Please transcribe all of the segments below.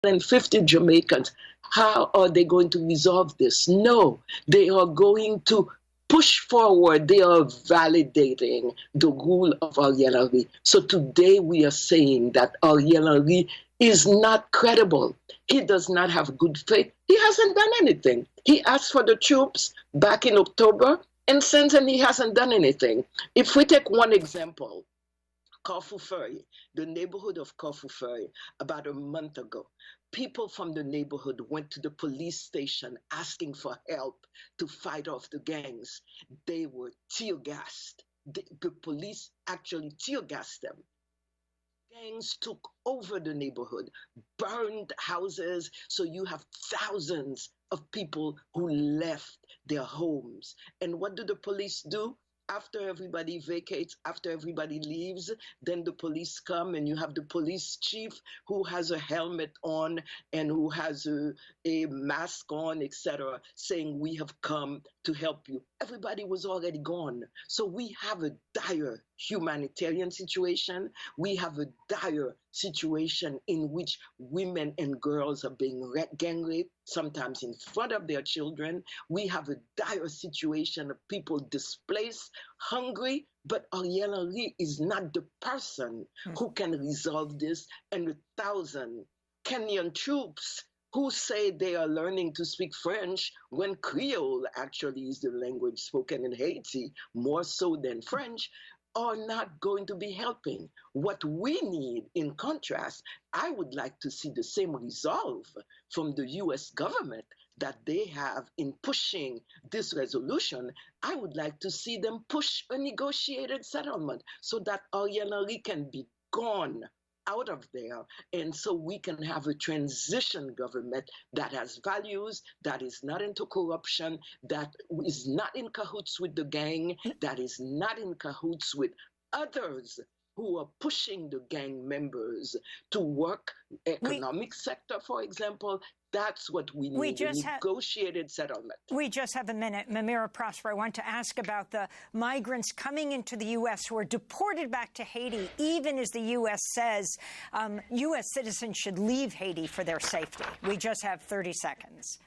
150 Jamaicans. How are they going to resolve this? No, they are going to push forward. They are validating the rule of Ariel Henry. So today we are saying that Ariel Henry is not credible. He does not have good faith. He hasn't done anything. He asked for the troops back in October, and since then he hasn't done anything. If we take one example, Corfu Ferry, the neighborhood of Corfu Ferry, about a month ago, people from the neighborhood went to the police station asking for help to fight off the gangs. They were tear gassed. The police actually tear gassed them. Gangs took over the neighborhood, burned houses, so you have thousands of people who left their homes. And what do the police do? After everybody vacates, after everybody leaves, then the police come and you have the police chief who has a helmet on and who has a mask on, etc., saying, we have come to help you. Everybody was already gone. So we have a dire humanitarian situation. We have a dire situation in which women and girls are being gang raped, sometimes in front of their children. We have a dire situation of people displaced, hungry, but Ariel Henry is not the person who can resolve this. And 1,000 Kenyan troops who say they are learning to speak French when Creole actually is the language spoken in Haiti, more so than French, are not going to be helping. What we need, in contrast, I would like to see the same resolve from the US government that they have in pushing this resolution. I would like to see them push a negotiated settlement so that Ariel Henry can be gone out of there, and so we can have a transition government that has values, that is not into corruption, that is not in cahoots with the gang, that is not in cahoots with others who are pushing the gang members to work economic sector, for example. That's what we need, a negotiated settlement. We just have a minute. Mamira Prosper, I want to ask about the migrants coming into the U.S. who are deported back to Haiti, even as the U.S. says U.S. citizens should leave Haiti for their safety. We just have 30 seconds.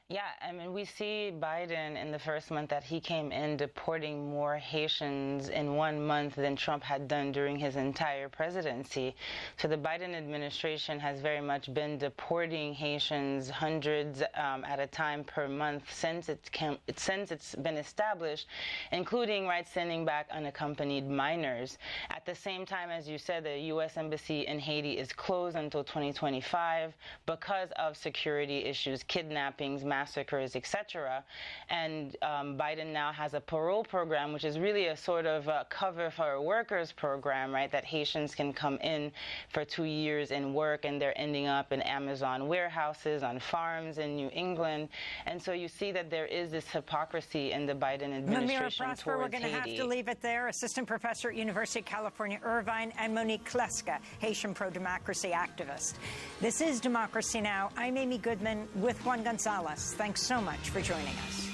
Yeah, I mean, we see Biden in the first month that he came in deporting more Haitians in 1 month than Trump had done during his entire presidency. So the Biden administration has very much been deporting Haitians hundreds at a time per month since it's been established, including sending back unaccompanied minors. At the same time, as you said, the U.S. Embassy in Haiti is closed until 2025 because of security issues, kidnappings, massacres, etc. And Biden now has a parole program, which is really a sort of a cover for a workers program, right, that Haitians can come in for 2 years and work, and they're ending up in Amazon warehouses, on farms in New England. And so you see that there is this hypocrisy in the Biden administration Mamira Prosper, we're going to have to leave it there. Assistant professor at University of California, Irvine, and Monique Kleska, Haitian pro-democracy activist. This is Democracy Now! I'm Amy Goodman with Juan Gonzalez. Thanks so much for joining us.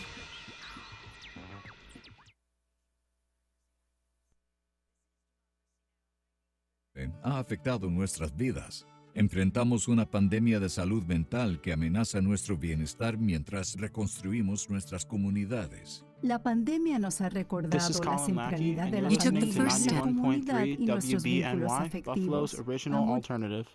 Ha afectado nuestras vidas. Enfrentamos una pandemia de salud mental que amenaza nuestro bienestar mientras reconstruimos nuestras comunidades. La pandemia nos ha recordado la centralidad de la familia, la comunidad y nuestros vínculos afectivos. Original alternative.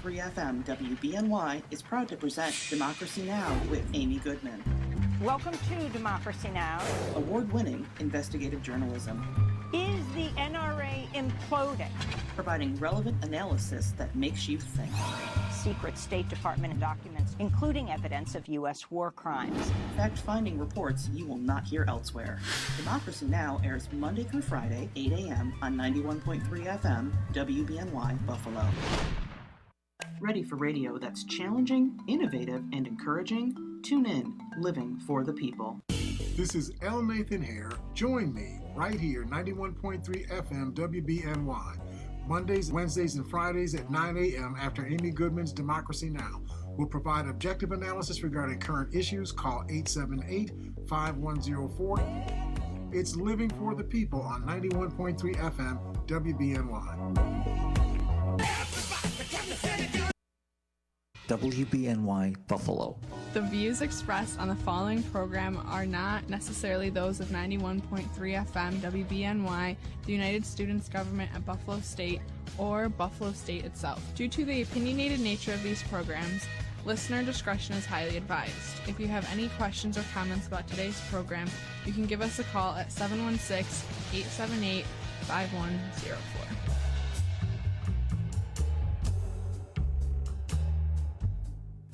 FM WBNY is proud to present Democracy Now! With Amy Goodman. Welcome to Democracy Now! Award-winning investigative journalism. Is the NRA imploding? Providing relevant analysis that makes you think. Secret State Department documents, including evidence of U.S. war crimes. Fact-finding reports you will not hear elsewhere. Democracy Now! Airs Monday through Friday, 8 a.m. on 91.3 FM, WBNY, Buffalo. Ready for radio that's challenging, innovative, and encouraging? Tune in, Living for the People. This is L. Nathan Hare. Join me right here, 91.3 FM, WBNY. Mondays, Wednesdays, and Fridays at 9 a.m. after Amy Goodman's Democracy Now! will provide objective analysis regarding current issues. Call 878-5104. It's Living for the People on 91.3 FM WBNY. WBNY Buffalo. The views expressed on the following program are not necessarily those of 91.3 FM WBNY, the United Students Government at Buffalo State, or Buffalo State itself. Due to the opinionated nature of these programs, listener discretion is highly advised. If you have any questions or comments about today's program, you can give us a call at 716-878-5104.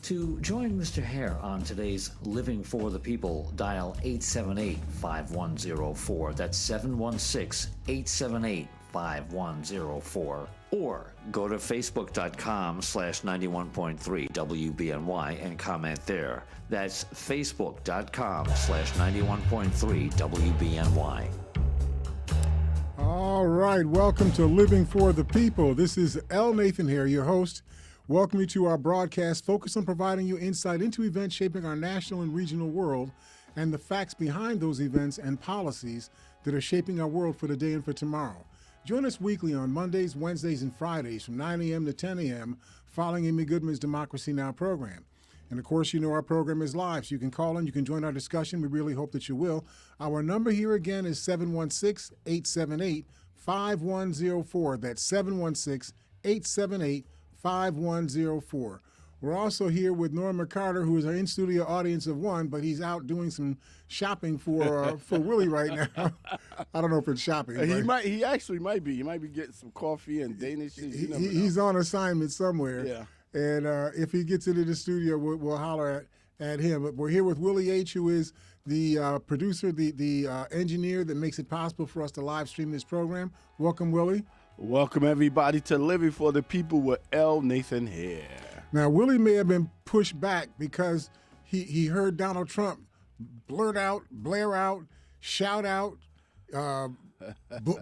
To join Mr. Hare on today's Living for the People, dial 878-5104. That's 716-878-5104. Or go to facebook.com/91.3 WBNY and comment there. That's facebook.com/91.3 WBNY. All right, welcome to Living for the People. This is L. Nathan Hare, your host. Welcome you to our broadcast focused on providing you insight into events shaping our national and regional world and the facts behind those events and policies that are shaping our world for today and for tomorrow. Join us weekly on Mondays, Wednesdays, and Fridays from 9 a.m. to 10 a.m. following Amy Goodman's Democracy Now! Program. And of course, you know our program is live, so you can call in, you can join our discussion. We really hope that you will. Our number here again is 716-878-5104. That's 716-878-5104. 5104. We're also here with Norm Carter, who is our in-studio audience of one, but he's out doing some shopping for Willie right now. I don't know if it's shopping. He actually might be. He might be getting some coffee and Danish. He's on assignment somewhere. Yeah. And if he gets into the studio, we'll holler at him. But we're here with Willie H., who is the producer, the engineer that makes it possible for us to live stream this program. Welcome, Willie. Welcome, everybody, to Living for the People with L. Nathan Hare. Now, Willie may have been pushed back because he heard Donald Trump blare out, shout out,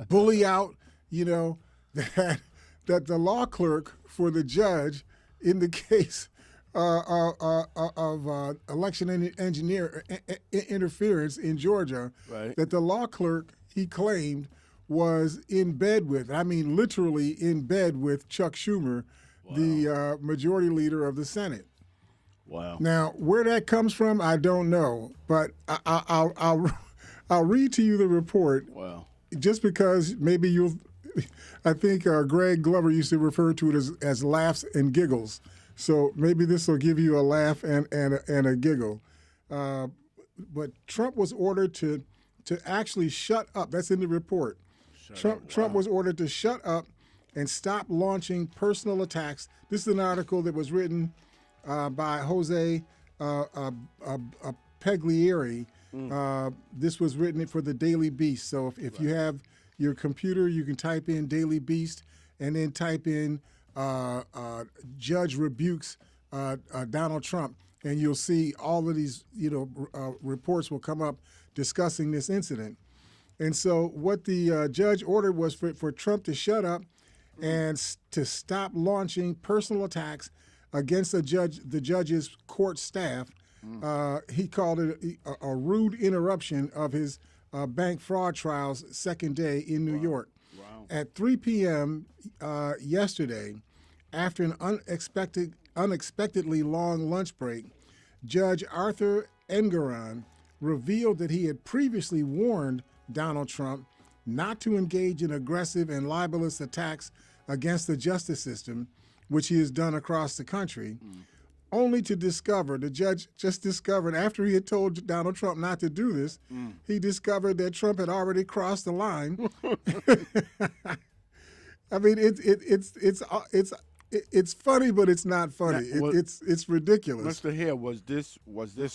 bully out, that the law clerk for the judge in the case of election engineer interference in Georgia, right, that the law clerk, he claimed, was in bed with, literally in bed with Chuck Schumer, wow, the majority leader of the Senate. Wow. Now, where that comes from, I don't know, but I'll read to you the report. Wow. Just because maybe I think Greg Glover used to refer to it as laughs and giggles. So maybe this will give you a laugh and a giggle. But Trump was ordered to actually shut up. That's in the report. Trump was ordered to shut up and stop launching personal attacks. This is an article that was written by Jose Peglieri. This was written for the Daily Beast. So if you have your computer, you can type in Daily Beast and then type in Judge rebukes Donald Trump, and you'll see all of these reports will come up discussing this incident. And so what the judge ordered was for Trump to shut up and to stop launching personal attacks against the judge's court staff. He called it a rude interruption of his bank fraud trial's second day in New York. Wow. At 3 p.m. Yesterday, after an unexpectedly long lunch break, Judge Arthur Engoron revealed that he had previously warned Donald Trump not to engage in aggressive and libelous attacks against the justice system, which he has done across the country, only to discover, the judge just discovered after he had told Donald Trump not to do this, he discovered that Trump had already crossed the line. I mean, it's funny, but it's not funny. It's ridiculous. Mr. Hare, was this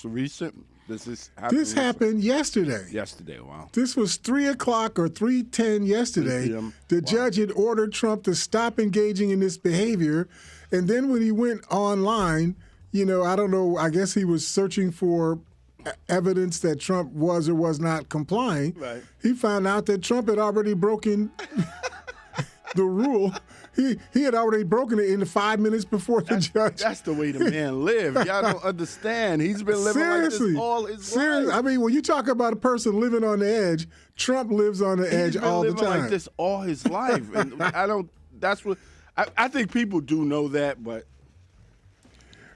recent? This happened yesterday. Yesterday, wow. This was 3 o'clock or 3:10 yesterday. 3 p.m. The judge had ordered Trump to stop engaging in this behavior, and then when he went online, I don't know. I guess he was searching for evidence that Trump was or was not complying. Right. He found out that Trump had already broken. the rule. He had already broken it in the 5 minutes before the judge. That's the way the man lived. Y'all don't understand. He's been living like this all his life. I mean, when you talk about a person living on the edge, Trump lives on the edge all the time. He's been living like this all his life. And I think people do know that, but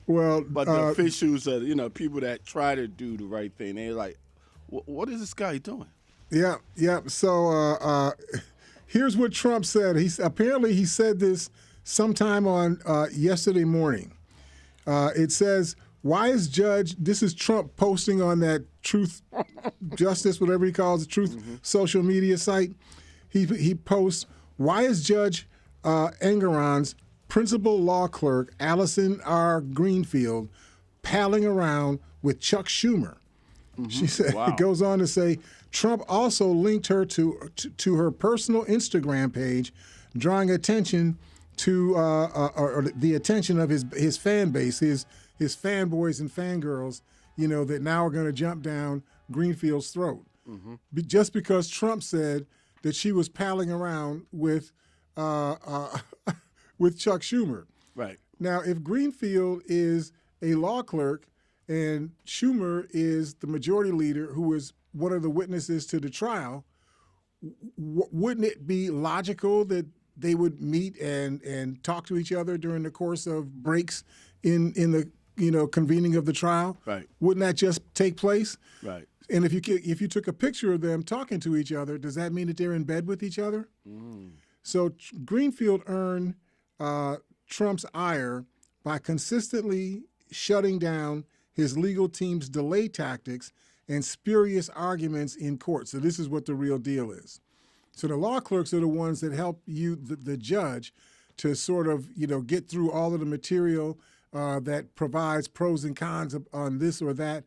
the officials are, people that try to do the right thing, they're like, what is this guy doing? Yeah. So here's what Trump said. Apparently he said this sometime on yesterday morning. It says, why is this is Trump posting on that Truth Justice, whatever he calls it, Truth social media site. He posts, why is Judge Engoron's principal law clerk, Allison R. Greenfield, palling around with Chuck Schumer? She said, It goes on to say, Trump also linked her to her personal Instagram page, drawing attention to or the attention of his fan base, his fanboys and fangirls, that now are going to jump down Greenfield's throat, just because Trump said that she was palling around with Chuck Schumer. Right. Now, if Greenfield is a law clerk and Schumer is the majority leader who is one of the witnesses to the trial, wouldn't it be logical that they would meet and talk to each other during the course of breaks in the convening of the trial? Right. Wouldn't that just take place? Right. And if you took a picture of them talking to each other, does that mean that they're in bed with each other? So Greenfield earned Trump's ire by consistently shutting down his legal team's delay tactics and spurious arguments in court. So this is what the real deal is. So the law clerks are the ones that help you, the judge, to sort of, get through all of the material that provides pros and cons on this or that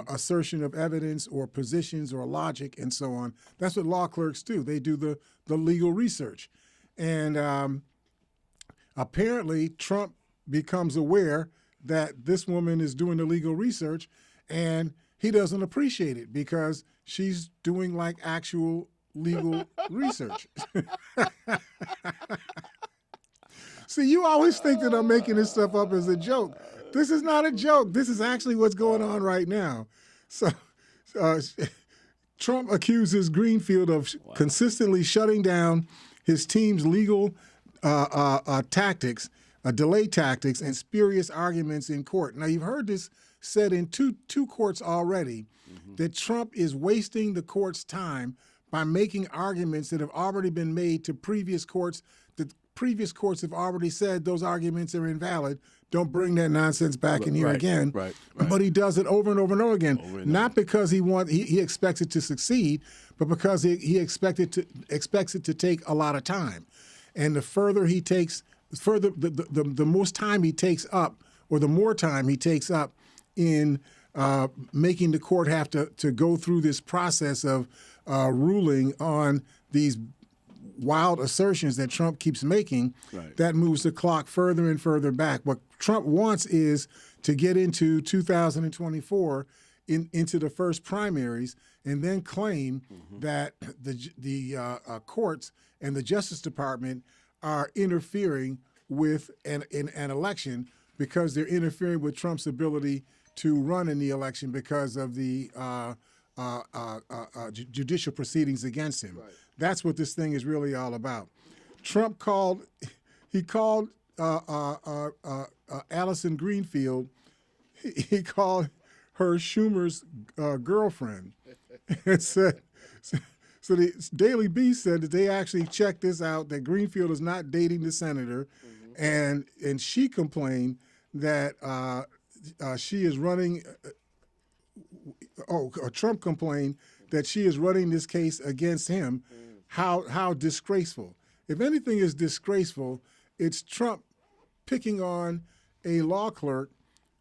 assertion of evidence or positions or logic and so on. That's what law clerks do. They do the legal research. And apparently Trump becomes aware that this woman is doing the legal research, and he doesn't appreciate it because she's doing like actual legal research. See, you always think that I'm making this stuff up as a joke. This is not a joke. This is actually what's going on right now. So Trump accuses Greenfield of consistently shutting down his team's legal tactics, delay tactics, and spurious arguments in court. Now, you've heard this said in two courts already, that Trump is wasting the court's time by making arguments that have already been made to previous courts. The previous courts have already said those arguments are invalid. Don't bring that nonsense back in here again. Right. But he does it over and over and over again, not because he expects it to succeed, but because he expects it to take a lot of time. And the further he takes, the most time he takes up, or the more time he takes up in making the court have to go through this process of ruling on these wild assertions that Trump keeps making, that moves the clock further and further back. What Trump wants is to get into 2024, into the first primaries, and then claim that the courts and the Justice Department are interfering with an election because they're interfering with Trump's ability to run in the election because of the judicial proceedings against him. That's what this thing is really all about. Trump called Allison Greenfield, he called her Schumer's girlfriend. And said, so the Daily Beast said that they actually checked this out, that Greenfield is not dating the senator, and she complained that she is running. Trump complained that she is running this case against him. How disgraceful! If anything is disgraceful, it's Trump picking on a law clerk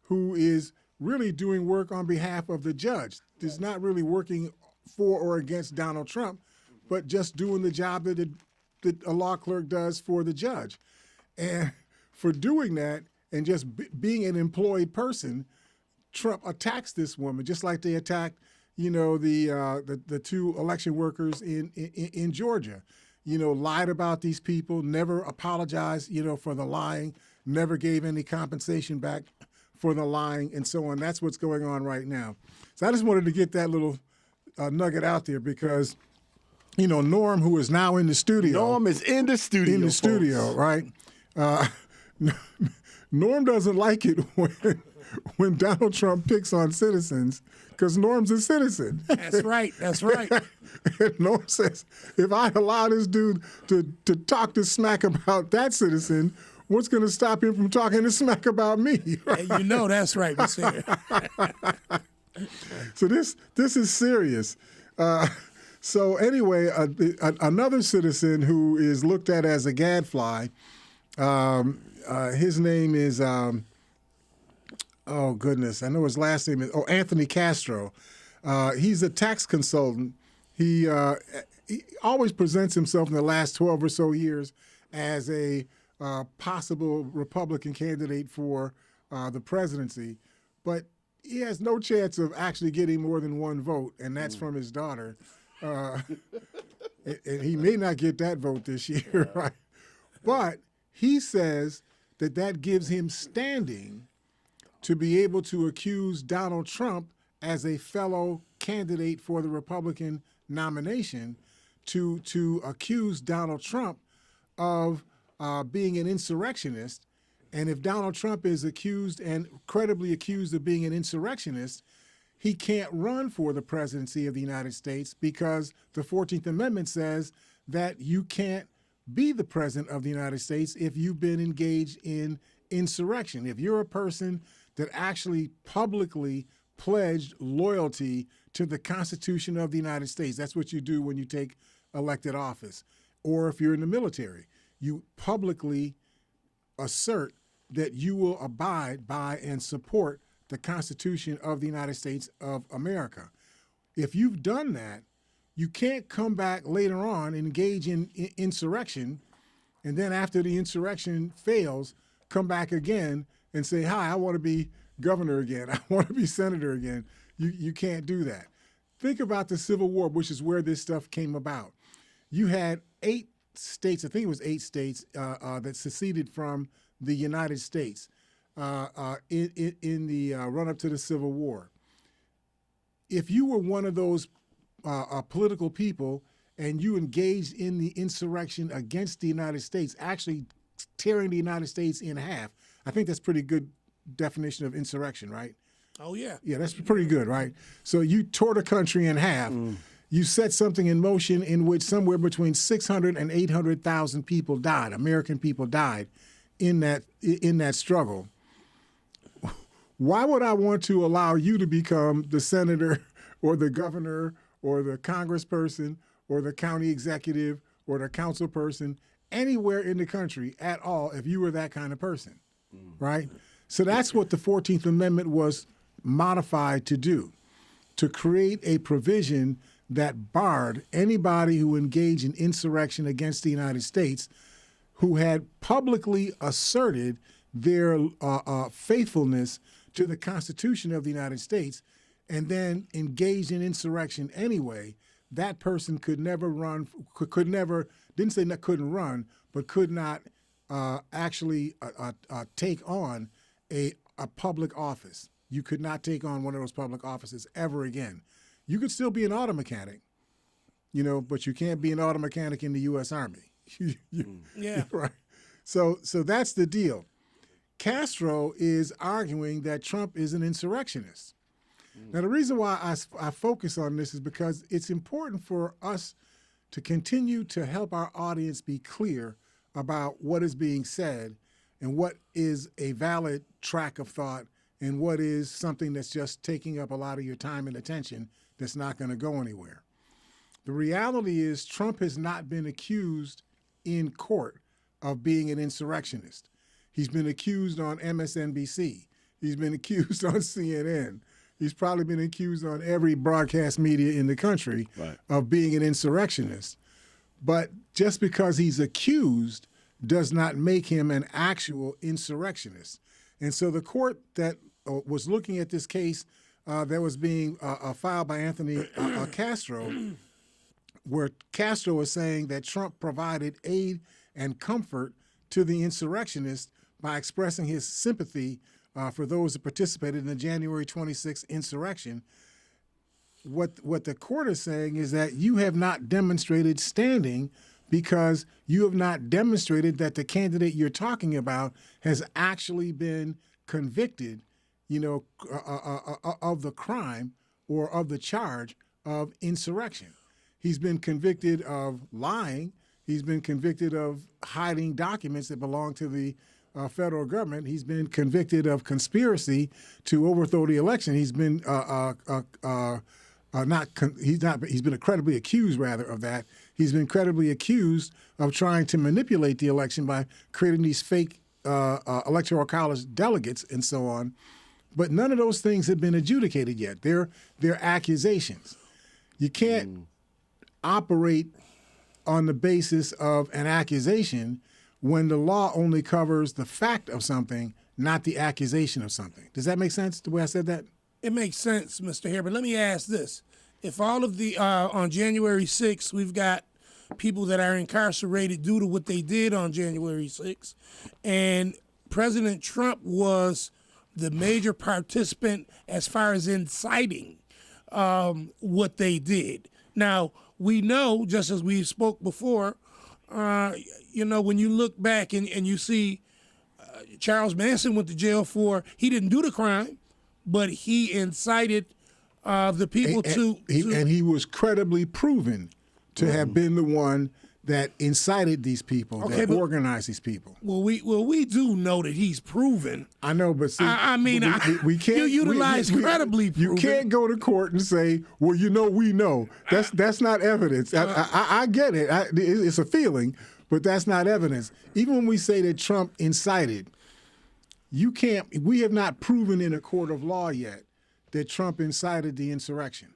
who is really doing work on behalf of the judge. Is not really working for or against Donald Trump, but just doing the job that a law clerk does for the judge. And for doing that and just being an employed person, Trump attacks this woman just like they attacked, the two election workers in Georgia. lied about these people, never apologized, for the lying, never gave any compensation back for the lying, and so on. That's what's going on right now. So I just wanted to get that little nugget out there because, Norm, who is now in the studio. Norm is in the studio. In the studio, right? Norm doesn't like it when Donald Trump picks on citizens because Norm's a citizen. That's right. That's right. And Norm says, if I allow this dude to talk this smack about that citizen, what's going to stop him from talking this smack about me? And that's right, Mr. So this is serious. So anyway, another citizen who is looked at as a gadfly, his name is, oh goodness, I know his last name is, Anthony Castro. He's a tax consultant. He always presents himself in the last 12 or so years as a possible Republican candidate for the presidency, but he has no chance of actually getting more than one vote, and that's from his daughter. And he may not get that vote this year, right? But he says that gives him standing to be able to accuse Donald Trump as a fellow candidate for the Republican nomination to accuse Donald Trump of being an insurrectionist. And if Donald Trump is accused and credibly accused of being an insurrectionist, he can't run for the presidency of the United States because the 14th Amendment says that you can't be the president of the United States if you've been engaged in insurrection. If you're a person that actually publicly pledged loyalty to the Constitution of the United States, that's what you do when you take elected office. Or if you're in the military, you publicly assert that you will abide by and support the Constitution of the United States of America. If you've done that, you can't come back later on and engage in insurrection, and then after the insurrection fails, come back again and say, hi, I want to be governor again. I want to be senator again. You can't do that. Think about the Civil War, which is where this stuff came about. You had 8 states, I think it was 8 states, that seceded from the United States in the run-up to the Civil War. If you were one of those political people and you engaged in the insurrection against the United States, actually tearing the United States in half, I think that's pretty good definition of insurrection, right? Oh, yeah. Yeah, that's pretty good, right? So you tore the country in half. You set something in motion in which somewhere between 600 and 800,000 people died, American people died in that struggle. Why would I want to allow you to become the senator or the governor or the congressperson or the county executive or the council person anywhere in the country at all if you were that kind of person, right? So that's what the 14th Amendment was modified to do, to create a provision that barred anybody who engaged in insurrection against the United States who had publicly asserted their faithfulness to the Constitution of the United States and then engaged in insurrection anyway. That person could never run, didn't say couldn't run, but could not actually take on a public office. You could not take on one of those public offices ever again. You could still be an auto mechanic, but you can't be an auto mechanic in the U.S. Army. Yeah. Right. So that's the deal. Castro is arguing that Trump is an insurrectionist. Now, the reason why I focus on this is because it's important for us to continue to help our audience be clear about what is being said and what is a valid track of thought and what is something that's just taking up a lot of your time and attention that's not going to go anywhere. The reality is Trump has not been accused in court of being an insurrectionist. He's been accused on MSNBC. He's been accused on CNN. He's probably been accused on every broadcast media in the country of being an insurrectionist. But just because he's accused does not make him an actual insurrectionist. And so the court that was looking at this case that was being filed by Anthony Castro where Castro is saying that Trump provided aid and comfort to the insurrectionists by expressing his sympathy for those that participated in the January 26th insurrection. What the court is saying is that you have not demonstrated standing because you have not demonstrated that the candidate you're talking about has actually been convicted, of the crime or of the charge of insurrection. He's been convicted of lying. He's been convicted of hiding documents that belong to the federal government. He's been convicted of conspiracy to overthrow the election. He's been he's been credibly accused, rather, of that. He's been credibly accused of trying to manipulate the election by creating these fake electoral college delegates and so on. But none of those things have been adjudicated yet. They're accusations. You can't operate on the basis of an accusation when the law only covers the fact of something, not the accusation of something. Does that make sense, the way I said that? It makes sense, Mr. Hare, but let me ask this. If all of the, on January 6th, we've got people that are incarcerated due to what they did on January 6th, and President Trump was the major participant as far as inciting what they did. Now, we know, just as we spoke before, when you look back and you see Charles Manson went to jail for, he didn't do the crime, but he incited the people and he was credibly proven to have been the one that incited these people, that organized these people. Well, we do know that he's proven. I know, but see, we can't. You utilize credibly proven. You can't go to court and say, "Well, we know." That's not evidence. I get it. It's a feeling, but that's not evidence. Even when we say that Trump incited, you can't. We have not proven in a court of law yet that Trump incited the insurrection.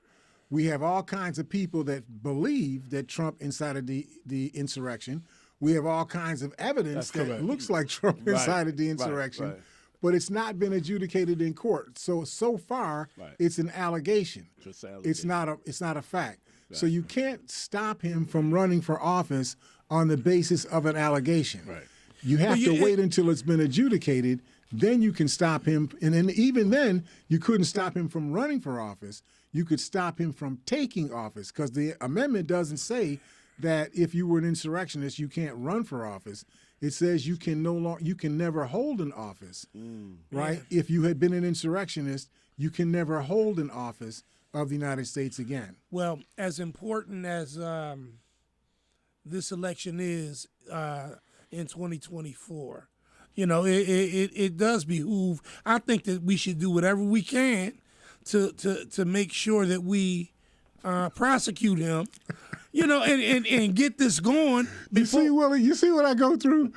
We have all kinds of people that believe that Trump incited the insurrection. We have all kinds of evidence that looks like Trump incited the insurrection, but it's not been adjudicated in court. So far, it's an allegation. It's not a fact. Right. So you can't stop him from running for office on the basis of an allegation. Right. You have to wait until it's been adjudicated. Then you can stop him. And then even then, you couldn't stop him from running for office. You could stop him from taking office, because the amendment doesn't say that if you were an insurrectionist, you can't run for office. It says you can never hold an office, right? Yeah. If you had been an insurrectionist, you can never hold an office of the United States again. Well, as important as this election is in 2024, it does behoove. I think that we should do whatever we can to make sure that we prosecute him, and get this going. You see, Willie, you see what I go through?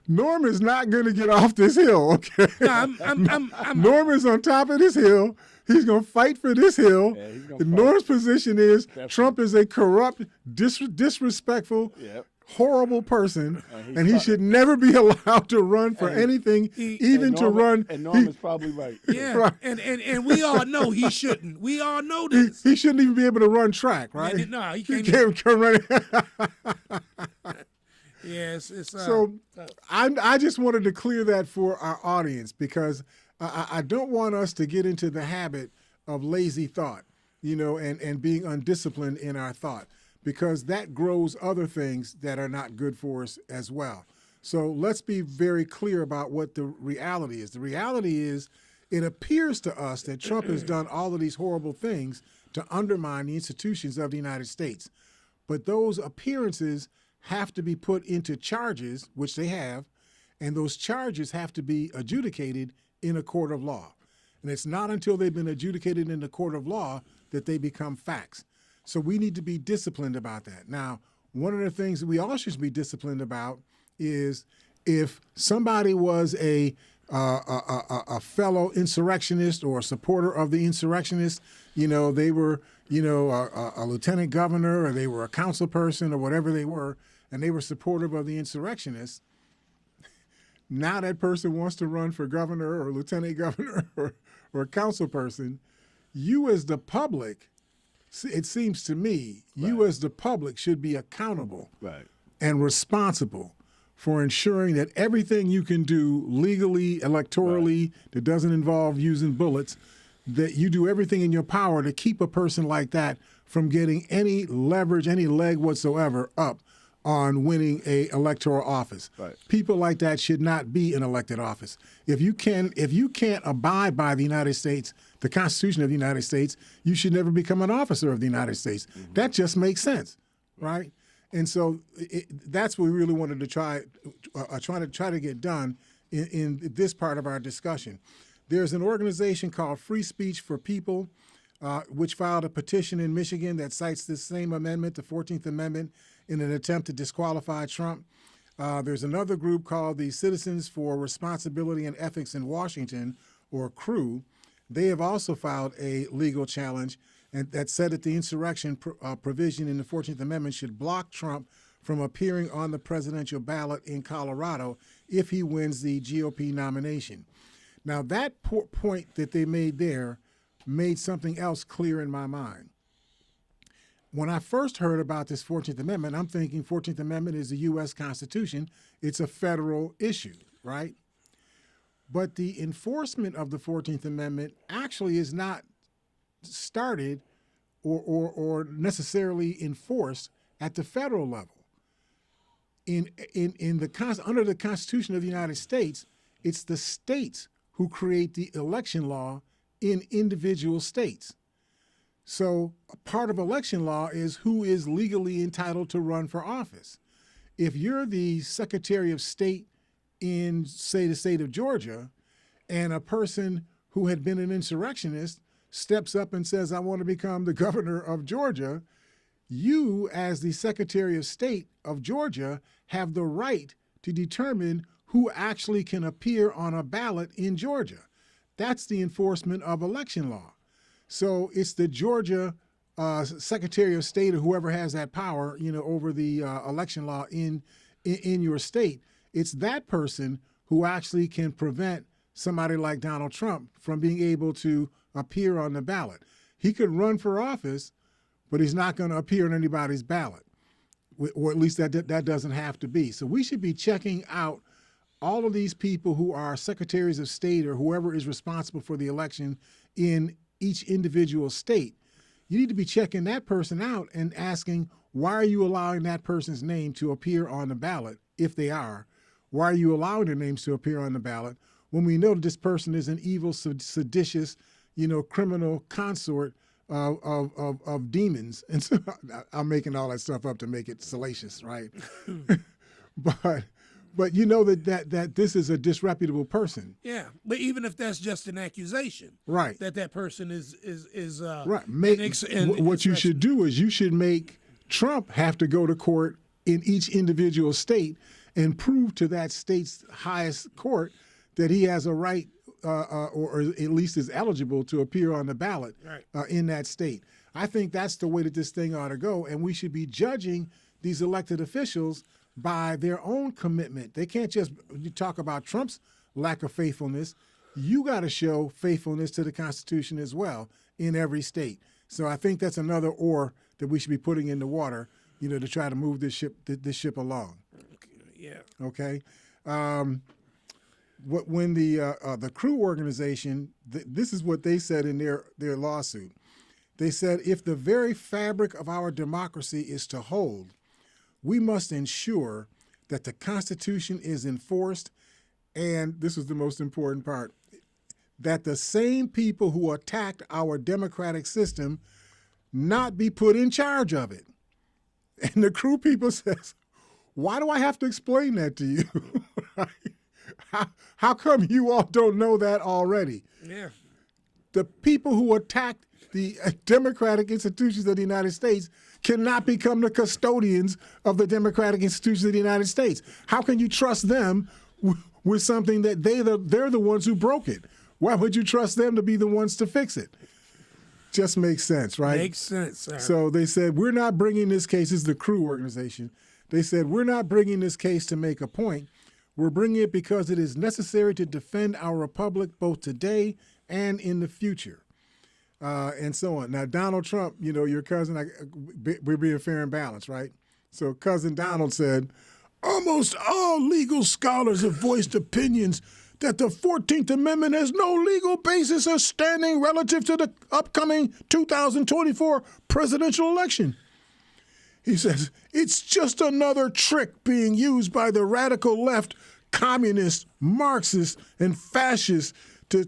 Norm is not going to get off this hill, okay? No, Norm is on top of this hill. He's going to fight for this hill. Yeah, Norm's position is Trump is a corrupt, disrespectful, horrible person, and he should never be allowed to run for anything, even to run. And Norman's probably right. Yeah, right. And we all know he shouldn't. We all know this. He shouldn't even be able to run track, right? Yeah, no, he can't run. Yes, so I just wanted to clear that for our audience, because I don't want us to get into the habit of lazy thought, and being undisciplined in our thought, because that grows other things that are not good for us as well. So let's be very clear about what the reality is. The reality is, it appears to us that Trump has done all of these horrible things to undermine the institutions of the United States. But those appearances have to be put into charges, which they have, and those charges have to be adjudicated in a court of law. And it's not until they've been adjudicated in the court of law that they become facts. So we need to be disciplined about that. Now, one of the things that we all should be disciplined about is, if somebody was a fellow insurrectionist or a supporter of the insurrectionists, they were, a lieutenant governor, or they were a council person, or whatever they were, and they were supportive of the insurrectionists. Now that person wants to run for governor or lieutenant governor or a council person. You as the public it seems to me you as the public should be accountable and responsible for ensuring that everything you can do legally, electorally, that doesn't involve using bullets, that you do everything in your power to keep a person like that from getting any leverage, any leg whatsoever up on winning a electoral office. People like that should not be in elected office. If you can't abide by the United States, the Constitution of the United States, you should never become an officer of the United States. That just makes sense, right? And so that's what we really wanted to try to get done in this part of our discussion. There's an organization called Free Speech for People, which filed a petition in Michigan that cites this same amendment, the 14th Amendment, in an attempt to disqualify Trump. There's another group called the Citizens for Responsibility and Ethics in Washington, or CREW. They have also filed a legal challenge and that said that the insurrection provision in the 14th Amendment should block Trump from appearing on the presidential ballot in Colorado if he wins the GOP nomination. Now, that point that they made there made something else clear in my mind. When I first heard about this 14th Amendment, I'm thinking 14th Amendment is the U.S. Constitution. It's a federal issue, right? But the enforcement of the 14th Amendment actually is not started or necessarily enforced at the federal level. Under the Constitution of the United States, it's the states who create the election law in individual states. So a part of election law is who is legally entitled to run for office. If you're the Secretary of State in, say, the state of Georgia, and a person who had been an insurrectionist steps up and says, I want to become the governor of Georgia, you, as the Secretary of State of Georgia, have the right to determine who actually can appear on a ballot in Georgia. That's the enforcement of election law. So it's the Georgia Secretary of State or whoever has that power, over the election law in your state. It's that person who actually can prevent somebody like Donald Trump from being able to appear on the ballot. He could run for office, but he's not going to appear on anybody's ballot, or at least that doesn't have to be. So we should be checking out all of these people who are secretaries of state or whoever is responsible for the election in each individual state. You need to be checking that person out and asking, why are you allowing that person's name to appear on the ballot, if they are? Why are you allowing their names to appear on the ballot when we know that this person is an evil, seditious, criminal consort of demons? And so I'm making all that stuff up to make it salacious, right? But you know that this is a disreputable person. Yeah, but even if that's just an accusation, right? That person is right. What you should do is you should make Trump have to go to court in each individual state and prove to that state's highest court that he has a right, or at least is eligible to appear on the ballot in that state. I think that's the way that this thing ought to go, and we should be judging these elected officials by their own commitment. They can't just talk about Trump's lack of faithfulness. You got to show faithfulness to the Constitution as well in every state. So I think that's another oar that we should be putting in the water, to try to move this ship along. Yeah. Okay. When the CREW organization, this is what they said in their lawsuit. They said, if the very fabric of our democracy is to hold, we must ensure that the Constitution is enforced, and this is the most important part, that the same people who attacked our democratic system not be put in charge of it. And the CREW people says, why do I have to explain that to you? How come you all don't know that already? Yeah. The people who attacked the democratic institutions of the United States cannot become the custodians of the democratic institutions of the United States. How can you trust them with something that they're the ones who broke it? Why would you trust them to be the ones to fix it? Just makes sense, right? Makes sense, sir. So they said, we're not bringing this case, this is the CREW organization. They said, we're not bringing this case to make a point. We're bringing it because it is necessary to defend our republic both today and in the future. and so on. Now, Donald Trump, your cousin, we're being fair and balanced, right? So cousin Donald said, almost all legal scholars have voiced opinions that the 14th Amendment has no legal basis or standing relative to the upcoming 2024 presidential election. He says, it's just another trick being used by the radical left, communists, Marxists, and fascists to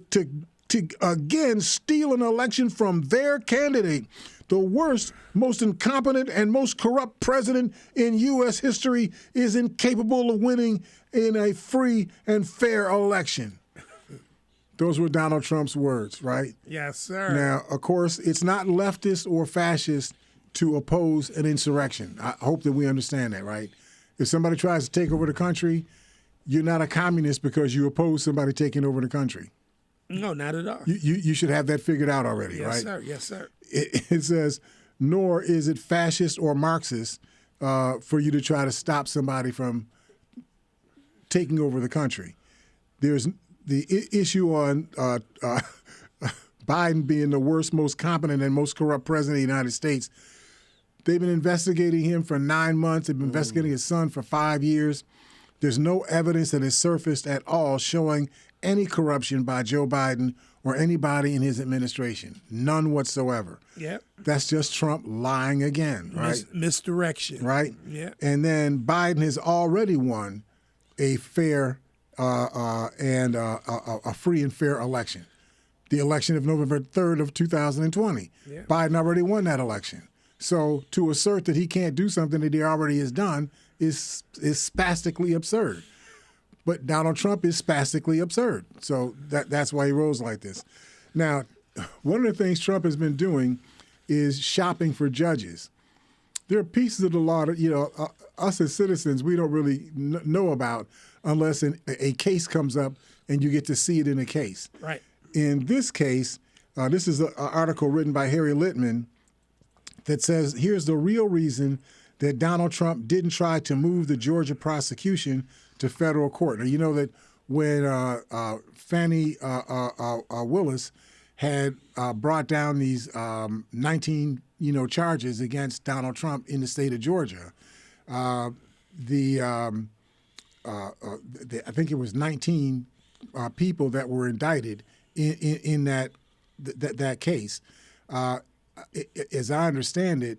again steal an election from their candidate. The worst, most incompetent, and most corrupt president in U.S. history is incapable of winning in a free and fair election. Those were Donald Trump's words, right? Yes, sir. Now, of course, it's not leftist or fascist to oppose an insurrection. I hope that we understand that, right? If somebody tries to take over the country, you're not a communist because you oppose somebody taking over the country. No, not at all. You should have that figured out already, right? Yes, sir. Yes, sir. It says, nor is it fascist or Marxist for you to try to stop somebody from taking over the country. There's the issue on Biden being the worst, most competent, and most corrupt president of the United States. They've been investigating him for 9 months. They've been investigating his son for 5 years. There's no evidence that has surfaced at all showing any corruption by Joe Biden or anybody in his administration. None whatsoever. Yeah. That's just Trump lying again, right? Misdirection. Right? Yeah. And then Biden has already won a fair and a free and fair election. The election of November 3rd of 2020. Yeah. Biden already won that election. So to assert that he can't do something that he already has done is spastically absurd. But Donald Trump is spastically absurd. So that's why he rolls like this. Now, one of the things Trump has been doing is shopping for judges. There are pieces of the law that, us as citizens, we don't really know about unless a case comes up and you get to see it in a case. Right. In this case, this is an article written by Harry Littman that says, here's the real reason that Donald Trump didn't try to move the Georgia prosecution to federal court. Now, you know that when Fannie Willis had brought down these 19, charges against Donald Trump in the state of Georgia, I think it was 19 people that were indicted in that case. As I understand it,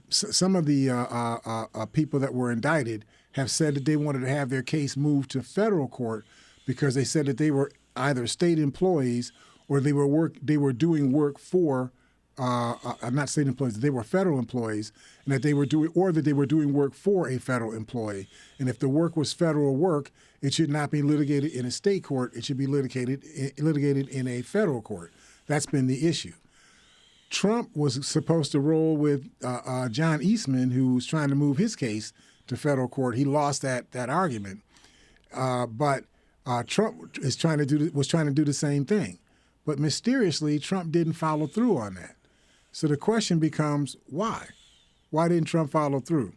some of the people that were indicted have said that they wanted to have their case moved to federal court because they said that they were either state employees or they were doing work for not state employees, they were federal employees, and that they were doing work for a federal employee. And if the work was federal work, it should not be litigated in a state court. It should be litigated in a federal court. That's been the issue. Trump was supposed to roll with John Eastman, who was trying to move his case to federal court. He lost that argument, but Trump was trying to do the same thing. But mysteriously, Trump didn't follow through on that. So the question becomes, why? Why didn't Trump follow through?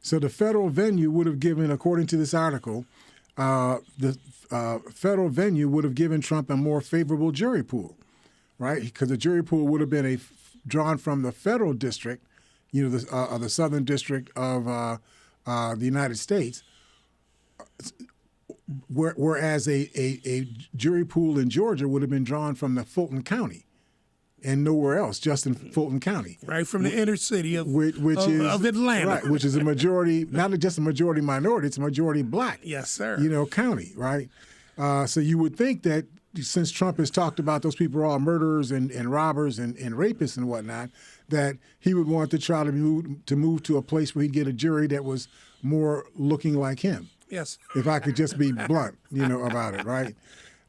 So the federal venue would have given, according to this article, the federal venue would have given Trump a more favorable jury pool, right? Because the jury pool would have been drawn from the federal district, the southern district of the United States, whereas a jury pool in Georgia would have been drawn from the Fulton County and nowhere else, just in Fulton County. Right from the inner city of Atlanta. Right, which is a majority, not just a majority minority, it's a majority black. Yes, sir. County, right? So you would think that since Trump has talked about those people are all murderers and robbers and rapists and whatnot, that he would want to try to move to a place where he'd get a jury that was more looking like him. Yes. If I could just be blunt, about it, right?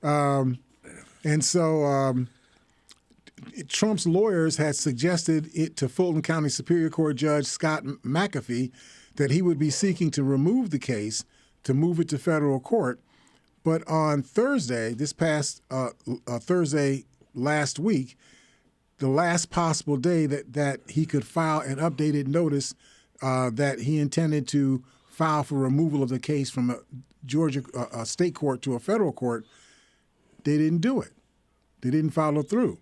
And so Trump's lawyers had suggested it to Fulton County Superior Court Judge Scott McAfee that he would be seeking to remove the case, to move it to federal court. But on Thursday, this past Thursday last week, the last possible day that he could file an updated notice that he intended to file for removal of the case from a Georgia state court to a federal court, they didn't do it. They didn't follow through.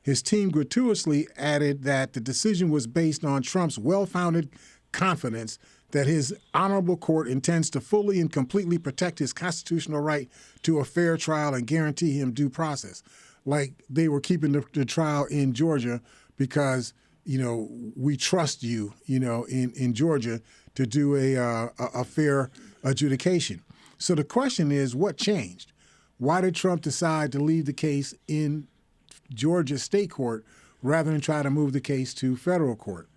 His team gratuitously added that the decision was based on Trump's well-founded confidence that his honorable court intends to fully and completely protect his constitutional right to a fair trial and guarantee him due process. Like they were keeping the trial in Georgia because, we trust you, in Georgia to do a fair adjudication. So the question is, what changed? Why did Trump decide to leave the case in Georgia state court rather than try to move the case to federal court?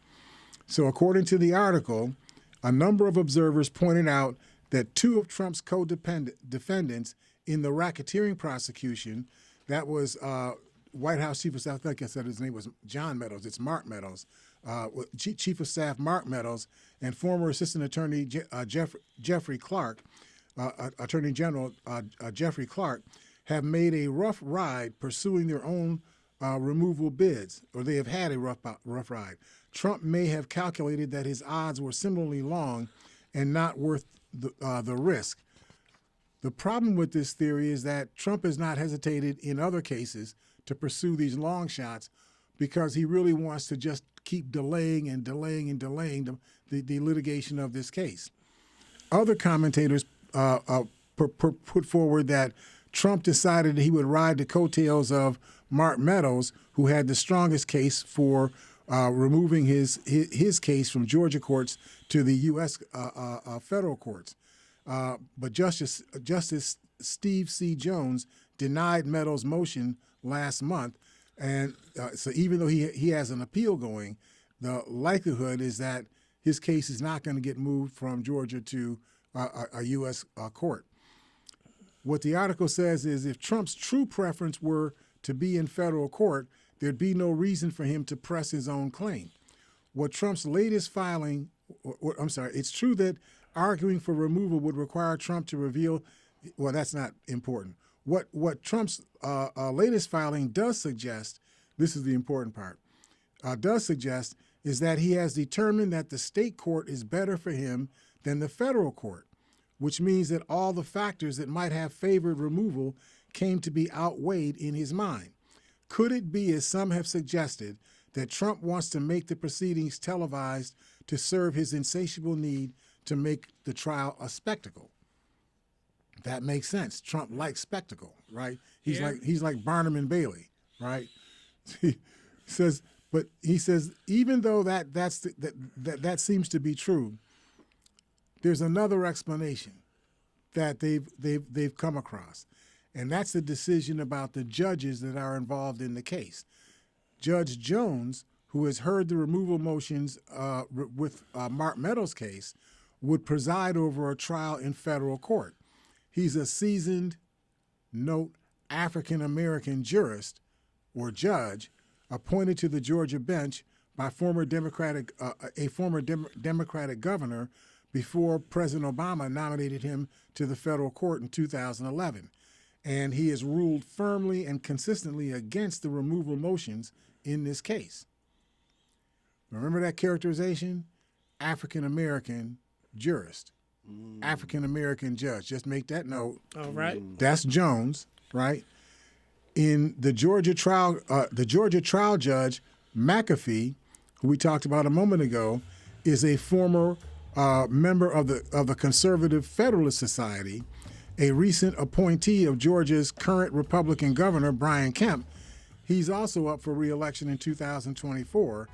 So according to the article, a number of observers pointed out that two of Trump's co-defendants in the racketeering prosecution, that was White House Chief of Staff, like I said, his name was John Meadows. It's Mark Meadows. Chief of Staff Mark Meadows and former Assistant Attorney Jeffrey Clark, Attorney General Jeffrey Clark, have made a rough ride pursuing their own removal bids, or they have had a rough ride. Trump may have calculated that his odds were similarly long and not worth the risk. The problem with this theory is that Trump has not hesitated in other cases to pursue these long shots because he really wants to just keep delaying and delaying and delaying the litigation of this case. Other commentators put forward that Trump decided that he would ride the coattails of Mark Meadows, who had the strongest case for removing his case from Georgia courts to the U.S. Federal courts. But Justice Steve C. Jones denied Meadows' motion last month. And so even though he has an appeal going, the likelihood is that his case is not going to get moved from Georgia to a U.S. court. What the article says is if Trump's true preference were to be in federal court, there'd be no reason for him to press his own claim. What Trump's latest filing, it's true that arguing for removal would require Trump to reveal, well, that's not important. What Trump's latest filing does suggest, this is the important part, does suggest is that he has determined that the state court is better for him than the federal court, which means that all the factors that might have favored removal came to be outweighed in his mind. Could it be, as some have suggested, that Trump wants to make the proceedings televised to serve his insatiable need to make the trial a spectacle? That makes sense. Trump likes spectacle, right? He's like Barnum and Bailey, right? He says even though that seems to be true, there's another explanation that they've come across, and that's the decision about the judges that are involved in the case. Judge Jones, who has heard the removal motions with Mark Meadows' case, would preside over a trial in federal court. He's a seasoned, African-American jurist or judge appointed to the Georgia bench by a former Democratic governor before President Obama nominated him to the federal court in 2011. And he has ruled firmly and consistently against the removal motions in this case. Remember that characterization? African-American jurist, African-American judge. Just make that note. All right. That's Jones, right? In the Georgia trial judge, McAfee, who we talked about a moment ago, is a former member of the Conservative Federalist Society, a recent appointee of Georgia's current Republican governor, Brian Kemp. He's also up for re-election in 2024.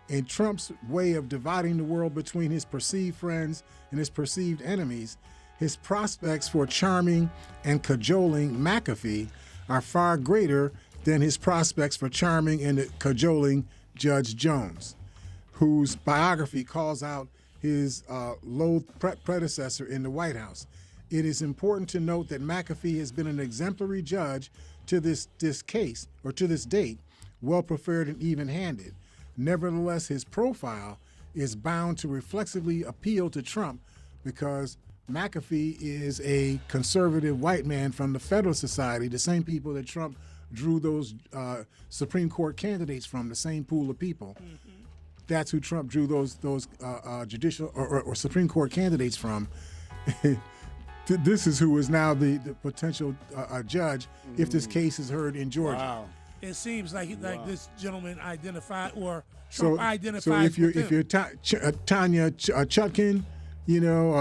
In Trump's way of dividing the world between his perceived friends and his perceived enemies, his prospects for charming and cajoling McAfee are far greater than his prospects for charming and cajoling Judge Jones, whose biography calls out his loathed predecessor in the White House. It is important to note that McAfee has been an exemplary judge to this case, or to this date, well-prepared and even-handed. Nevertheless, his profile is bound to reflexively appeal to Trump because McAfee is a conservative white man from the Federalist Society, the same people that Trump drew those Supreme Court candidates from, the same pool of people. Mm-hmm. That's who Trump drew those judicial or Supreme Court candidates from. This is who is now the potential judge if this case is heard in Georgia. Wow. It seems like this gentleman identified or So Trump identified. So if you're Tanya Chutkin, you know,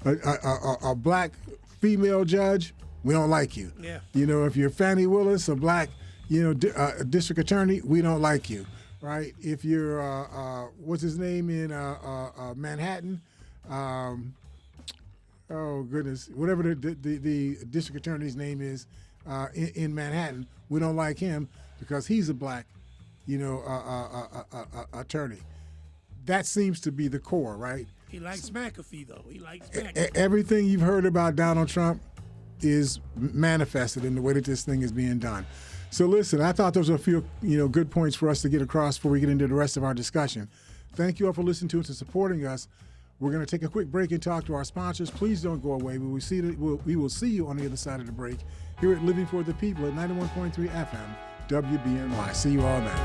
a black female judge, we don't like you. Yeah. You know, if you're Fannie Willis, a black, you know, district attorney, we don't like you, right? If you're what's his name in Manhattan, oh goodness, whatever the district attorney's name is in Manhattan, we don't like him because he's a black, you know, attorney. That seems to be the core, right? He likes McAfee, though. He likes McAfee. Everything you've heard about Donald Trump is manifested in the way that this thing is being done. So listen, I thought those were a few, you know, good points for us to get across before we get into the rest of our discussion. Thank you all for listening to us and supporting us. We're going to take a quick break and talk to our sponsors. Please don't go away. We will see you on the other side of the break here at Living for the People at 91.3 FM WBNY. See you all then.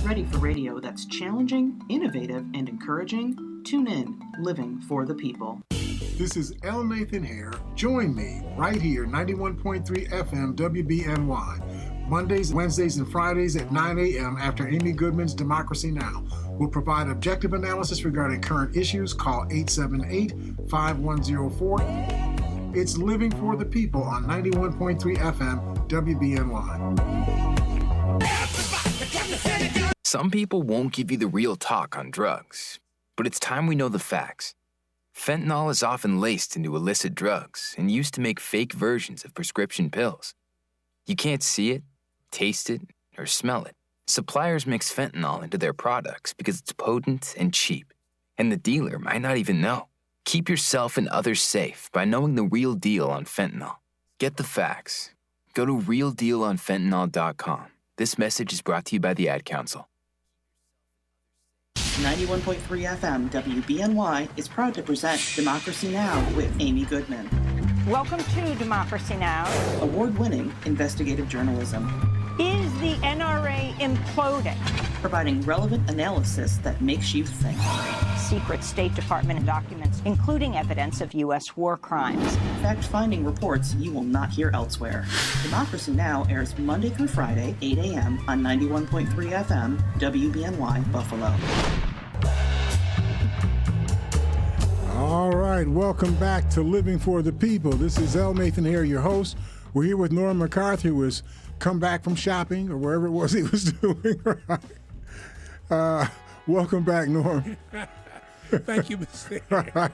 Ready for radio that's challenging, innovative, and encouraging? Tune in, Living for the People. This is L. Nathan Hare. Join me right here, 91.3 FM WBNY. Mondays, Wednesdays, and Fridays at 9 a.m. after Amy Goodman's Democracy Now! We'll provide objective analysis regarding current issues. Call 878-5104. It's Living for the People on 91.3 FM WBNY. Some people won't give you the real talk on drugs, but it's time we know the facts. Fentanyl is often laced into illicit drugs and used to make fake versions of prescription pills. You can't see it, taste it, or smell it. Suppliers mix fentanyl into their products because it's potent and cheap, and the dealer might not even know. Keep yourself and others safe by knowing the real deal on fentanyl. Get the facts. Go to realdealonfentanyl.com. This message is brought to you by the Ad Council. 91.3 FM WBNY is proud to present Democracy Now! With Amy Goodman. Welcome to Democracy Now! Award-winning investigative journalism. Is the NRA imploding? Providing relevant analysis that makes you think. Secret State Department documents, including evidence of U.S. war crimes. Fact-finding reports you will not hear elsewhere. Democracy Now! Airs Monday through Friday, 8 a.m. on 91.3 FM, WBNY, Buffalo. All right, welcome back to Living for the People. This is L. Nathan Hare, your host. We're here with Norm McCarthy, who has come back from shopping or wherever it was he was doing. Welcome back, Norm. Thank you, Mr. Hare.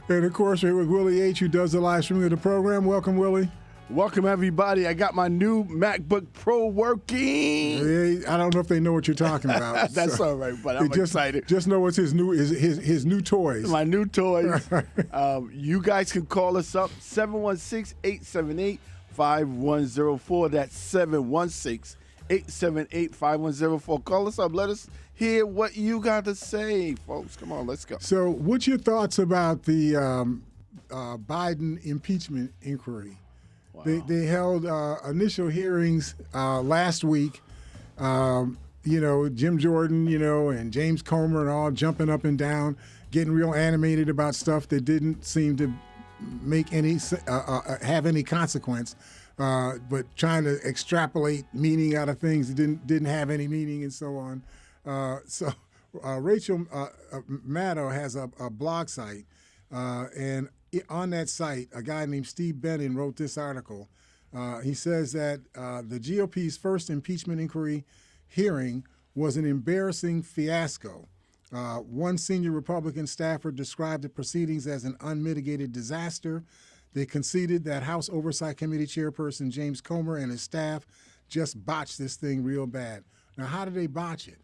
And of course, we're here with Willie H., who does the live streaming of the program. Welcome, Willie. Welcome, everybody. I got my new MacBook Pro working. I don't know if they know what you're talking about. That's all right, but I'm excited. Just know it's his new toys. My new toys. You guys can call us up, 716-878-5104. That's 716-878-5104. Call us up. Let us hear what you got to say, folks. Come on, let's go. So what's your thoughts about the Biden impeachment inquiry? Wow. They held initial hearings last week. Jim Jordan, and James Comer and all jumping up and down, getting real animated about stuff that didn't seem to make any have any consequence, but trying to extrapolate meaning out of things that didn't have any meaning and so on. So Rachel Maddow has a blog site, and on that site, a guy named Steve Bannon wrote this article. He says that the GOP's first impeachment inquiry hearing was an embarrassing fiasco. One senior Republican staffer described the proceedings as an unmitigated disaster. They conceded that House Oversight Committee Chairperson James Comer and his staff just botched this thing real bad. Now, how did they botch it?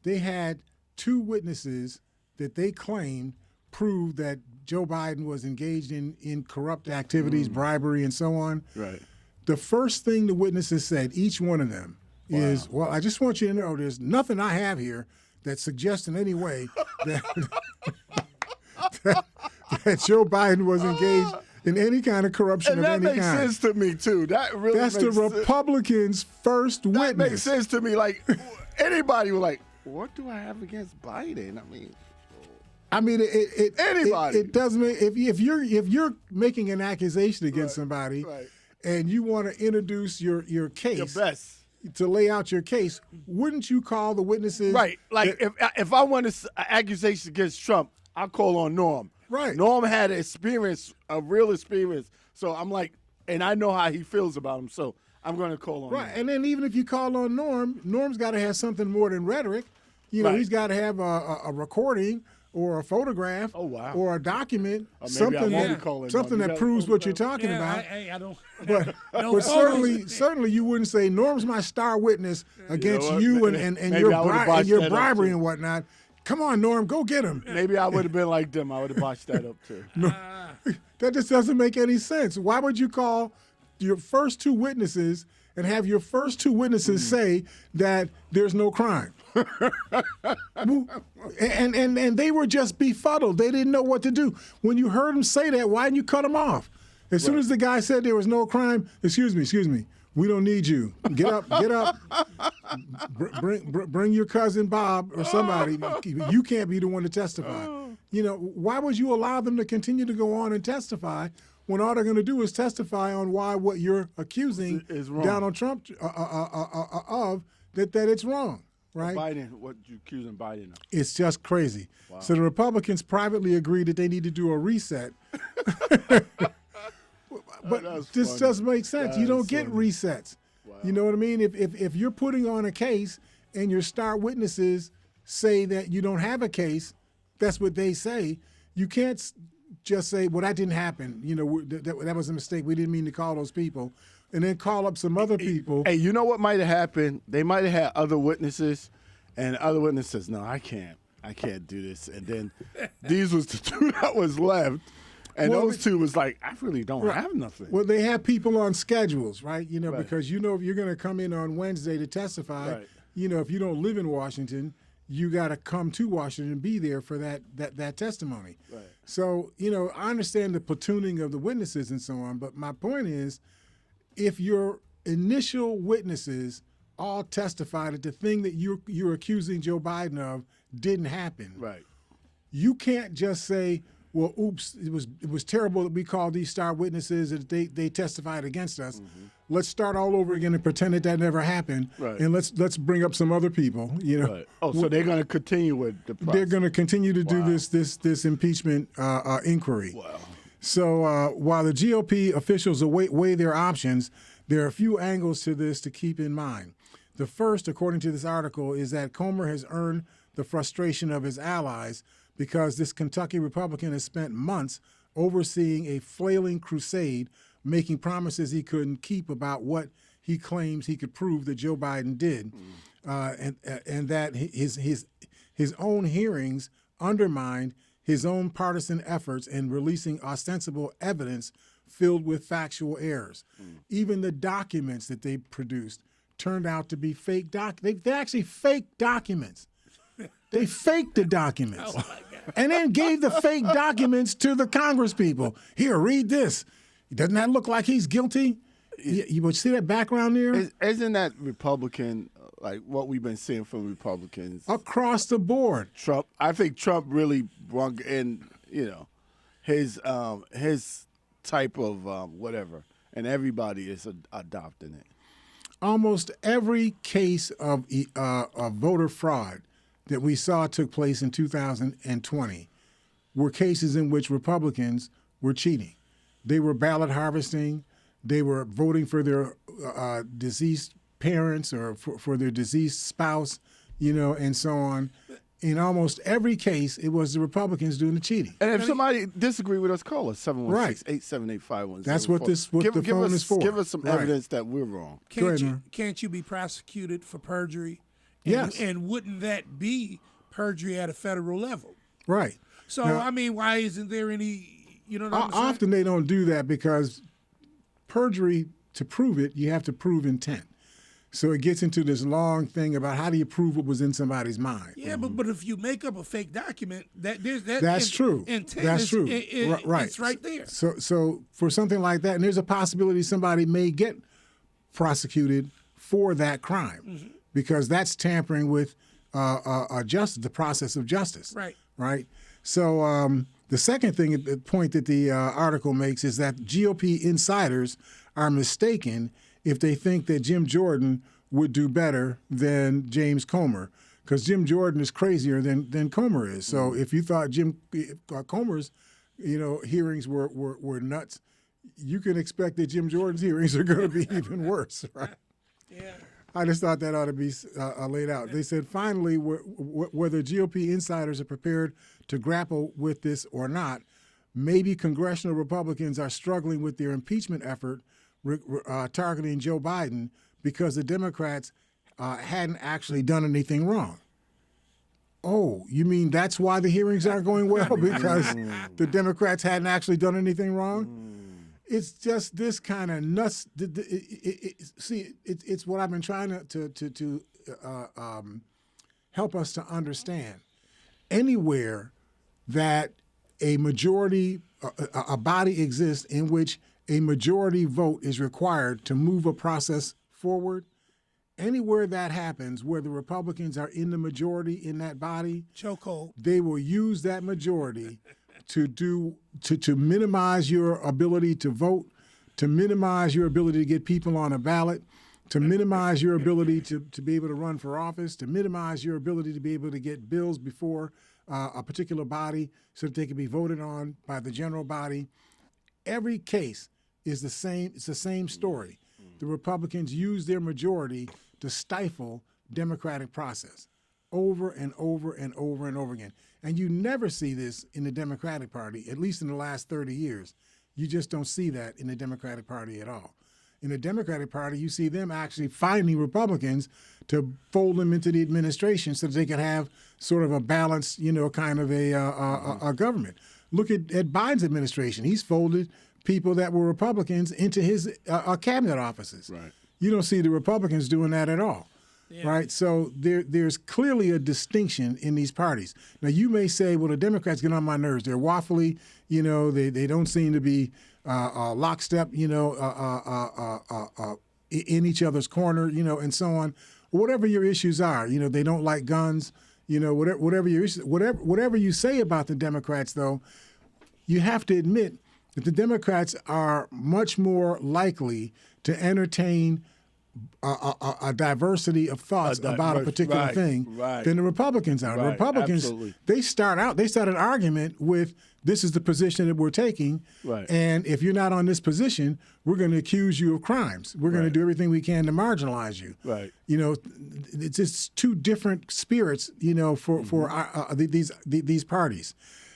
They had two witnesses that they claimed proved that Joe Biden was engaged in corrupt activities, bribery, and so on. Right. The first thing the witnesses said, each one of them, is, well, I just want you to know there's nothing I have here that suggests in any way that Joe Biden was engaged in any kind of corruption of any kind. And that makes sense to me, too. That's the Republicans' first witness. That makes sense to me. Like, anybody was like, what do I have against Biden? Anybody. It doesn't mean if you're making an accusation against somebody, and you want to introduce your case, your best to lay out your case, wouldn't you call the witnesses? Right. Like if I want an accusation against Trump, I'll call on Norm. Right. Norm had a real experience. So I'm like, and I know how he feels about him. So I'm going to call on Norm. And then even if you call on Norm, Norm's got to have something more than rhetoric. You know, he's got to have a recording or a photograph or a document, something that proves what you're talking about. I don't. But certainly you wouldn't say Norm's my star witness against you and your bribery and whatnot. Come on, Norm, go get him. Maybe I would have been like them. I would have botched that up too. No, that just doesn't make any sense. Why would you call your first two witnesses and have your first two witnesses say that there's no crime? and they were just befuddled. They didn't know what to do. When you heard them say that, why didn't you cut them off? As soon as the guy said there was no crime, excuse me, we don't need you. Get up. Bring your cousin Bob or somebody. You can't be the one to testify. You know, why would you allow them to continue to go on and testify when all they're going to do is testify on why what you're accusing Donald Trump of that it's wrong, right? Biden, what you accusing Biden of? It's just crazy. Wow. So the Republicans privately agreed that they need to do a reset. But this doesn't make sense. You don't get resets. Wow. You know what I mean? If you're putting on a case and your star witnesses say that you don't have a case, that's what they say. You can't just say, well, that didn't happen. You know, that was a mistake. We didn't mean to call those people. And then call up some other people. Hey, you know what might have happened? They might have had other witnesses, and other witnesses, no, I can't do this. And then these was the two that was left. And those two was like, I really don't have nothing. Well, they have people on schedules, right? You know, because you know if you're going to come in on Wednesday to testify, you know, if you don't live in Washington, you got to come to Washington and be there for that testimony. Right. So, you know, I understand the platooning of the witnesses and so on, but my point is, if your initial witnesses all testified that the thing that you're accusing Joe Biden of didn't happen, you can't just say, well, oops, it was terrible that we called these star witnesses and they testified against us. Mm-hmm. Let's start all over again and pretend that never happened. Right. And let's bring up some other people. You know. Right. Oh, so they're going to continue with the process. They're going to continue to do this impeachment inquiry. Wow. So while the GOP officials weigh their options, there are a few angles to this to keep in mind. The first, according to this article, is that Comer has earned the frustration of his allies because this Kentucky Republican has spent months overseeing a flailing crusade, making promises he couldn't keep about what he claims he could prove that Joe Biden did, and that his own hearings undermined his own partisan efforts in releasing ostensible evidence filled with factual errors. Even the documents that they produced turned out to be fake They actually faked documents. They faked the documents and then gave the fake documents to the Congress people. Here, read this. Doesn't that look like he's guilty? You see that background there? Isn't that Republican, like what we've been seeing from Republicans? Across the board. Trump. I think Trump really brought in, you know, his type of whatever, and everybody is adopting it. Almost every case of voter fraud that we saw took place in 2020 were cases in which Republicans were cheating. They were ballot harvesting. They were voting for their deceased parents or for their deceased spouse, you know, and so on. In almost every case, it was the Republicans doing the cheating. And if somebody disagree with us, call us 716-878-5104. That's what the phone is for. Give us some evidence that we're wrong. Can't you be prosecuted for perjury? Yes. And wouldn't that be perjury at a federal level? Right. So, now, I mean, why isn't there any, you know what I'm saying? Often they don't do that because perjury, to prove it, you have to prove intent. So it gets into this long thing about how do you prove what was in somebody's mind. Yeah, but if you make up a fake document, that's true. Intent that's true. Right. It's right there. So for something like that, and there's a possibility somebody may get prosecuted for that crime. Mm-hmm. because that's tampering with justice, the process of justice. Right. Right. So the second point that the article makes is that GOP insiders are mistaken if they think that Jim Jordan would do better than James Comer, because Jim Jordan is crazier than Comer is. So if you thought Comer's, hearings were nuts, you can expect that Jim Jordan's hearings are going to be even worse, right? Yeah. I just thought that ought to be laid out. They said, finally, whether GOP insiders are prepared to grapple with this or not, maybe congressional Republicans are struggling with their impeachment effort targeting Joe Biden because the Democrats hadn't actually done anything wrong. Oh, you mean that's why the hearings aren't going well? Because the Democrats hadn't actually done anything wrong? It's just this kind of nuts. It's what I've been trying to help us to understand. Anywhere that a majority, a body exists in which a majority vote is required to move a process forward, anywhere that happens where the Republicans are in the majority in that body, chokehold, they will use that majority to minimize your ability to vote, to minimize your ability to get people on a ballot, to minimize your ability to be able to run for office, to minimize your ability to be able to get bills before a particular body so that they can be voted on by the general body. Every case is the same. It's the same story. The Republicans use their majority to stifle democratic process over and over and over and over again. And you never see this in the Democratic Party, at least in the last 30 years. You just don't see that in the Democratic Party at all. In the Democratic Party, you see them actually finding Republicans to fold them into the administration so that they can have sort of a balanced, kind of a government. Look at Biden's administration. He's folded people that were Republicans into his cabinet offices. Right. You don't see the Republicans doing that at all. Yeah. Right? So there's clearly a distinction in these parties. Now, you may say, well, the Democrats get on my nerves. They're waffly. They don't seem to be lockstep, in each other's corner, and so on. Whatever your issues are, they don't like guns, whatever your issues, whatever you say about the Democrats, though, you have to admit that the Democrats are much more likely to entertain a diversity of thoughts about a particular thing than the Republicans are. The Republicans, they start an argument with, this is the position that we're taking, and if you're not on this position, we're going to accuse you of crimes. We're going to do everything we can to marginalize you. Right. It's just two different spirits, for these parties.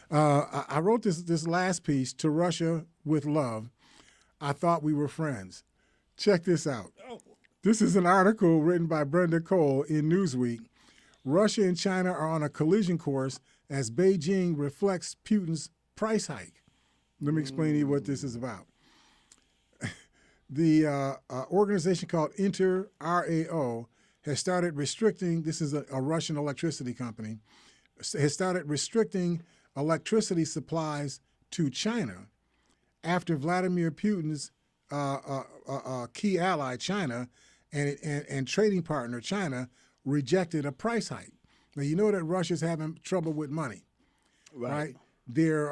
I wrote this last piece, To Russia with Love. I thought we were friends. Check this out. This is an article written by Brenda Cole in Newsweek. Russia and China are on a collision course as Beijing reflects Putin's price hike. Let me explain to you what this is about. The organization called InterRAO has started restricting, this is a Russian electricity company, has started restricting electricity supplies to China after Vladimir Putin's key ally, China, and trading partner, China, rejected a price hike. Now, you know that Russia's having trouble with money, right? Their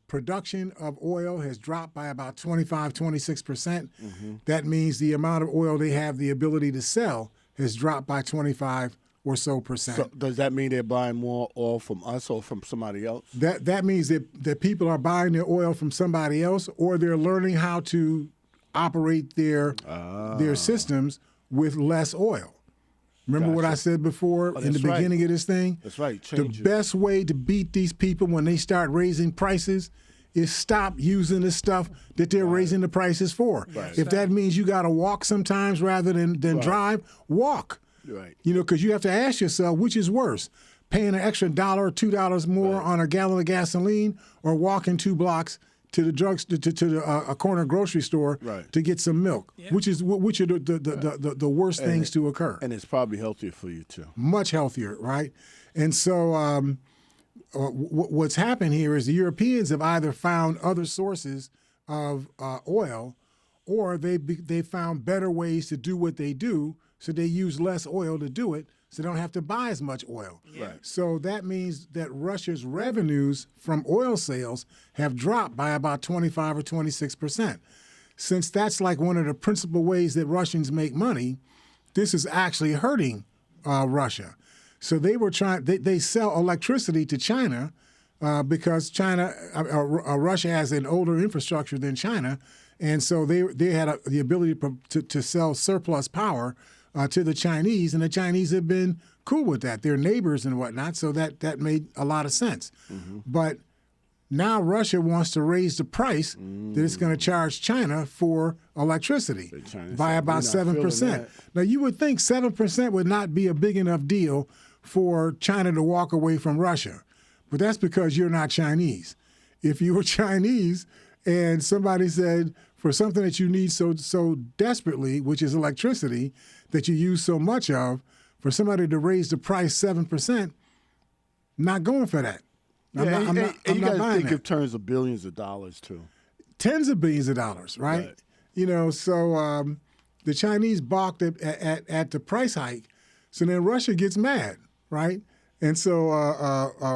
production of oil has dropped by about 26%. That means the amount of oil they have the ability to sell has dropped by 25 or so percent. So does that mean they're buying more oil from us or from somebody else? That means that people are buying their oil from somebody else, or they're learning how to operate their systems with less oil. Remember what I said before in the beginning of this thing? That's right. The best way to beat these people when they start raising prices is stop using the stuff that they're raising the prices for. If that means you got to walk sometimes rather than drive, walk. Right. Because you have to ask yourself, which is worse, paying an extra $1 or $2 more on a gallon of gasoline, or walking 2 blocks to the to a corner grocery store to get some milk, which are the worst things to occur. And it's probably healthier for you too. Much healthier, right? And so what's happened here is the Europeans have either found other sources of oil, or they found better ways to do what they do so they use less oil to do it, so they don't have to buy as much oil. Right. So that means that Russia's revenues from oil sales have dropped by about 25 or 26%. Since that's like one of the principal ways that Russians make money, this is actually hurting Russia. So they sell electricity to China because Russia has an older infrastructure than China, and so they had the ability to sell surplus power to the Chinese, and the Chinese have been cool with that. They're neighbors and whatnot, so that made a lot of sense. Mm-hmm. But now Russia wants to raise the price that it's going to charge China for electricity by about 7%. Now, you would think 7% would not be a big enough deal for China to walk away from Russia, but that's because you're not Chinese. If you were Chinese and somebody said, for something that you need so desperately, which is electricity, that you use so much of, for somebody to raise the price 7%, not going for that. I'm not you got to think that. in terms of billions of dollars, too. Tens of billions of dollars, right? So the Chinese balked at the price hike, so then Russia gets mad, right? And so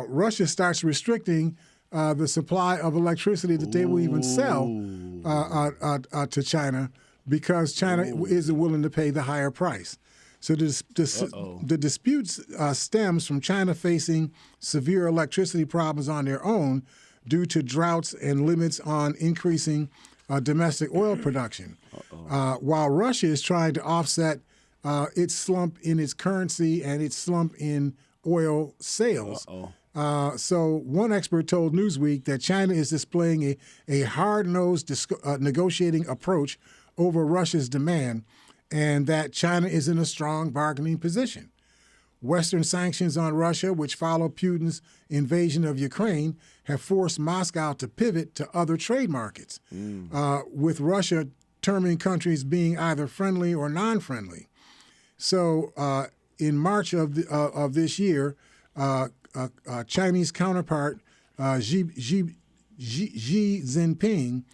Russia starts restricting the supply of electricity that they will even sell to China because China isn't willing to pay the higher price. So the dispute stems from China facing severe electricity problems on their own due to droughts and limits on increasing domestic oil production, while Russia is trying to offset its slump in its currency and its slump in oil sales. So one expert told Newsweek that China is displaying a hard-nosed negotiating approach over Russia's demand, and that China is in a strong bargaining position. Western sanctions on Russia, which follow Putin's invasion of Ukraine, have forced Moscow to pivot to other trade markets, with Russia terming countries being either friendly or non-friendly. So in March of this year, Chinese counterpart Xi Jinping,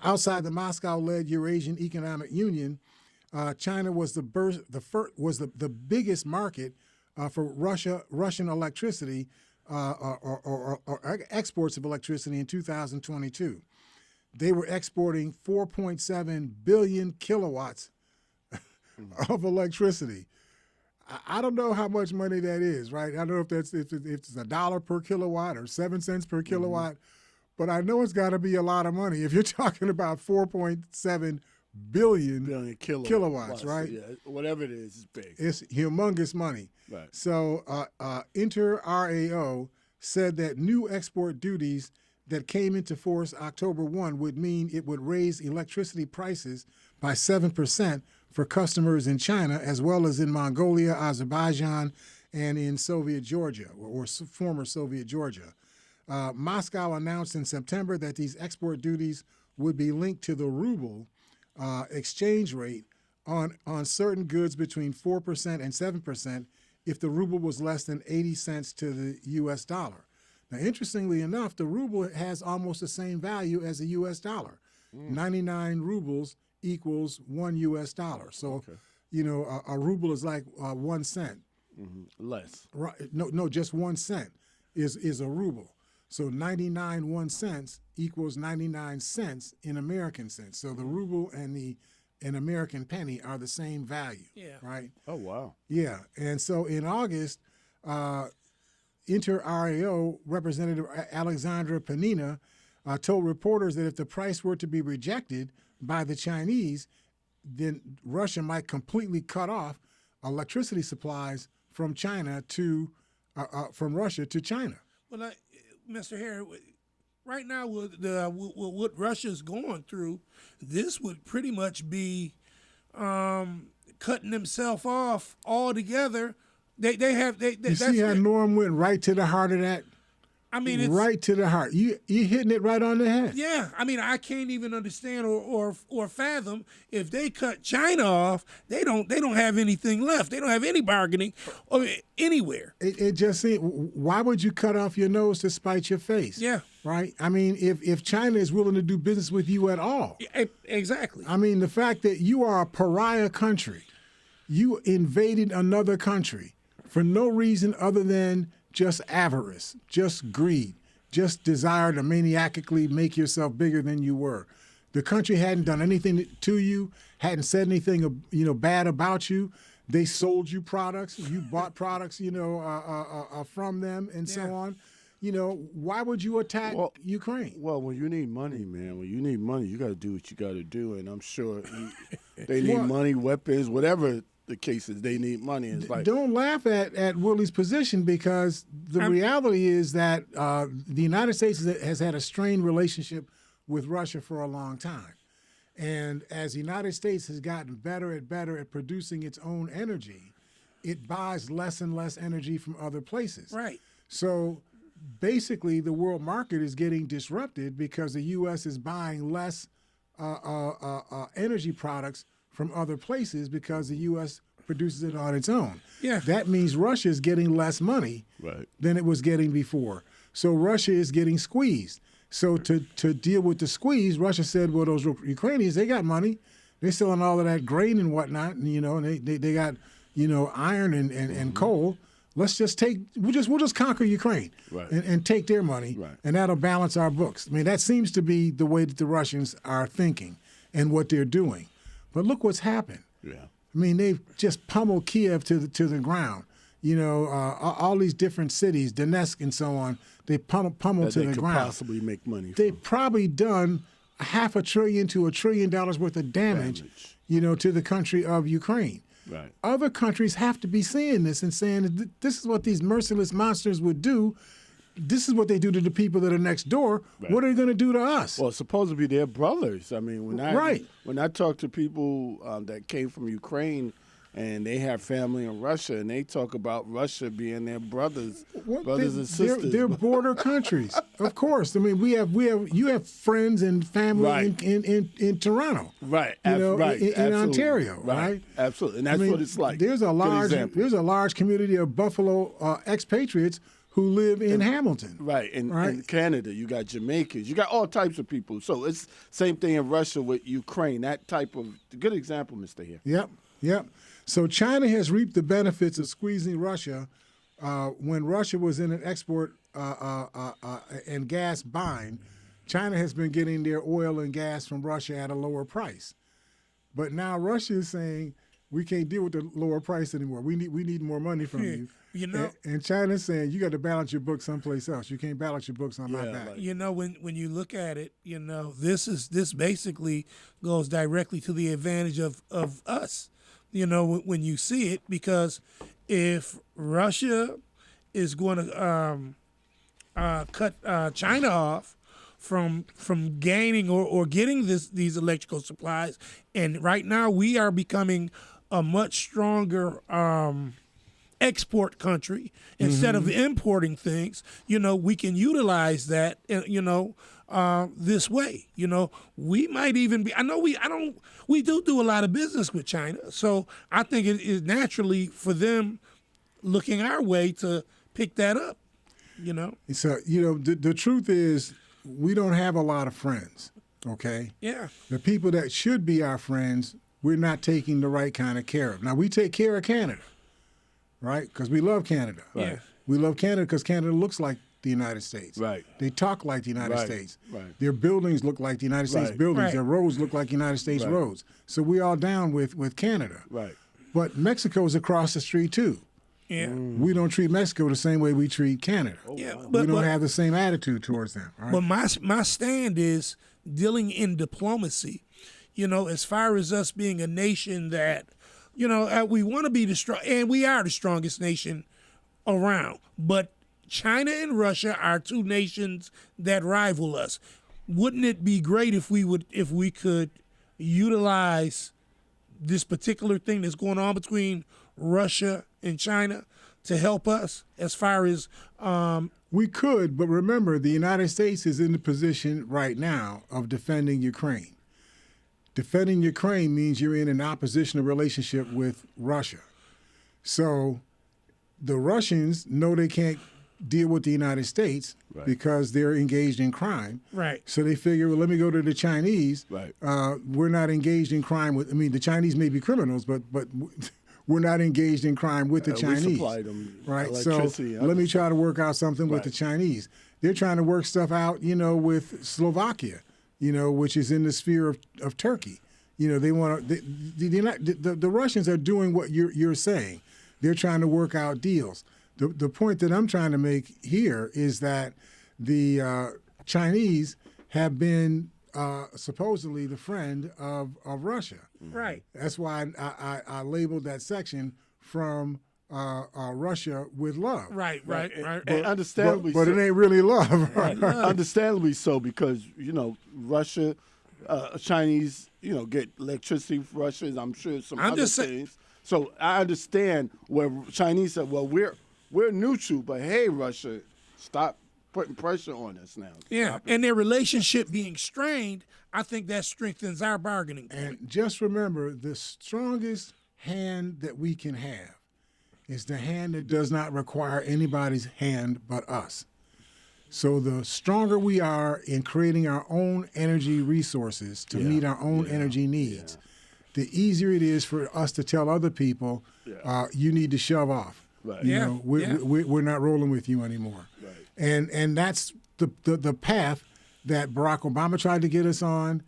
outside the Moscow-led Eurasian Economic Union, China was the biggest market for Russian electricity or exports of electricity in 2022. They were exporting 4.7 billion kilowatts of electricity. I don't know how much money that is, right? I don't know if it's $1 per kilowatt or 7 cents per kilowatt, but I know it's got to be a lot of money. If you're talking about 4.7 billion kilowatts, right? Yeah, whatever it is, it's big. It's humongous money. Right. So Inter-RAO said that new export duties that came into force October 1 would mean it would raise electricity prices by 7% for customers in China, as well as in Mongolia, Azerbaijan, and in Soviet Georgia, or former Soviet Georgia. Moscow announced in September that these export duties would be linked to the ruble exchange rate on certain goods between 4% and 7% if the ruble was less than 80 cents to the U.S. dollar. Now, interestingly enough, the ruble has almost the same value as the U.S. dollar. 99 rubles equals $1 U.S. So, a ruble is like 1 cent. Less. Right? No, just 1 cent is a ruble. So 99 1 cents equals 99 cents in American cents. So the ruble and an American penny are the same value, right? Oh, wow. Yeah. And so in August, Inter-RAO Representative Alexandra Panina told reporters that if the price were to be rejected by the Chinese, then Russia might completely cut off electricity supplies from China from Russia to China. Well, Mr. Harry, right now with what Russia's going through, this would pretty much be cutting themselves off altogether. They see how Norm went right to the heart of that? I mean, it's right to the heart. You're hitting it right on the head. Yeah, I mean, I can't even understand or fathom if they cut China off, they don't have anything left. They don't have any bargaining anywhere. It just seems, why would you cut off your nose to spite your face? Yeah. Right? I mean, if China is willing to do business with you at all. Exactly. I mean, the fact that you are a pariah country, you invaded another country for no reason other than just avarice, just greed, just desire to maniacally make yourself bigger than you were. The country hadn't done anything to you, hadn't said anything, bad about you. They sold you products. You bought products, from them and so on. Why would you attack Ukraine? Well, when you need money, man, you got to do what you got to do. And I'm sure they need money, weapons, whatever the cases, they need money. It's like, don't laugh at Willie's position, because the reality is that the United States has had a strained relationship with Russia for a long time. And as the United States has gotten better at producing its own energy, it buys less and less energy from other places. Right. So basically the world market is getting disrupted because the U.S. is buying less energy products from other places because the U.S. produces it on its own. Yeah. That means Russia is getting less money than it was getting before. So Russia is getting squeezed. So to deal with the squeeze, Russia said, well, those Ukrainians, they got money. They're selling all of that grain and whatnot, and they got, iron and coal. Let's just we'll just conquer Ukraine and take their money, and that'll balance our books. I mean, that seems to be the way that the Russians are thinking and what they're doing. But look what's happened. Yeah. I mean, they've just pummeled Kiev to the ground. All these different cities, Donetsk and so on, they pummeled to the ground. They could possibly make money. They've probably done $500 billion to $1 trillion worth of damage, to the country of Ukraine. Right. Other countries have to be seeing this and saying, this is what these merciless monsters would do. This is what they do to the people that are next door. Right. What are they going to do to us? Well, supposedly they're brothers. I mean, when I talk to people that came from Ukraine and they have family in Russia, and they talk about Russia being their brothers and sisters. They're border countries, of course. I mean, you have friends and family in Toronto, right? In Ontario, right? Absolutely, and that's what it's like. There's a large community of Buffalo expatriates who live in Hamilton. Right. In Canada, you got Jamaicans. You got all types of people. So it's same thing in Russia with Ukraine. That type of good example, Mr. Here. Yep. So China has reaped the benefits of squeezing Russia when Russia was in an export and gas bind. China has been getting their oil and gas from Russia at a lower price. But now Russia is saying, we can't deal with the lower price anymore. We need more money from you. And China's saying, you got to balance your books someplace else. You can't balance your books on my back. When you look at it, this basically goes directly to the advantage of us. When you see it, because if Russia is going to cut China off from gaining or getting these electrical supplies, and right now we are becoming a much stronger export country instead of importing things. We can utilize that. This way, we might even be. We do a lot of business with China, so I think it is naturally for them looking our way to pick that up. So the truth is, we don't have a lot of friends. Okay. Yeah. The people that should be our friends, we're not taking the right kind of care of. Now we take care of Canada, right? Because we love Canada. Right. Yeah. We love Canada because Canada looks like the United States. Right. They talk like the United States. Right. Their buildings look like the United States buildings. Right. Their roads look like United States roads. So we're all down with Canada. Right. But Mexico's across the street too. Yeah. We don't treat Mexico the same way we treat Canada. Yeah. We don't have the same attitude towards them. Right? But my stand is dealing in diplomacy. As far as us being a nation that, we want to be and we are the strongest nation around. But China and Russia are two nations that rival us. Wouldn't it be great if we could utilize this particular thing that's going on between Russia and China to help us as far as We could, but remember, the United States is in the position right now of defending Ukraine. Defending Ukraine means you're in an oppositional relationship with Russia. So the Russians know they can't deal with the United States because they're engaged in crime. Right. So they figure, well, let me go to the Chinese. Right. We're not engaged in crime with, I mean, the Chinese may be criminals, but we're not engaged in crime with the Chinese. We supply them right. So let me try to work out something with the Chinese. They're trying to work stuff out, with Slovakia, which is in the sphere of Turkey. They want to. The Russians are doing what you're saying. They're trying to work out deals. The point that I'm trying to make here is that the Chinese have been supposedly the friend of Russia. Right. That's why I labeled that section from Russia with love. Right. And understandably, but it ain't really love. Right. Understandably so, because Russia, Chinese, get electricity from Russia. And I'm sure some other things. So I understand where Chinese said, well, we're neutral, but hey, Russia, stop putting pressure on us now. Yeah, and their relationship being strained, I think that strengthens our bargaining point. And just remember, the strongest hand that we can have is the hand that does not require anybody's hand but us. So the stronger we are in creating our own energy resources to meet our own energy needs, the easier it is for us to tell other people, you need to shove off. Right. We're not rolling with you anymore. Right. And that's the path that Barack Obama tried to get us on.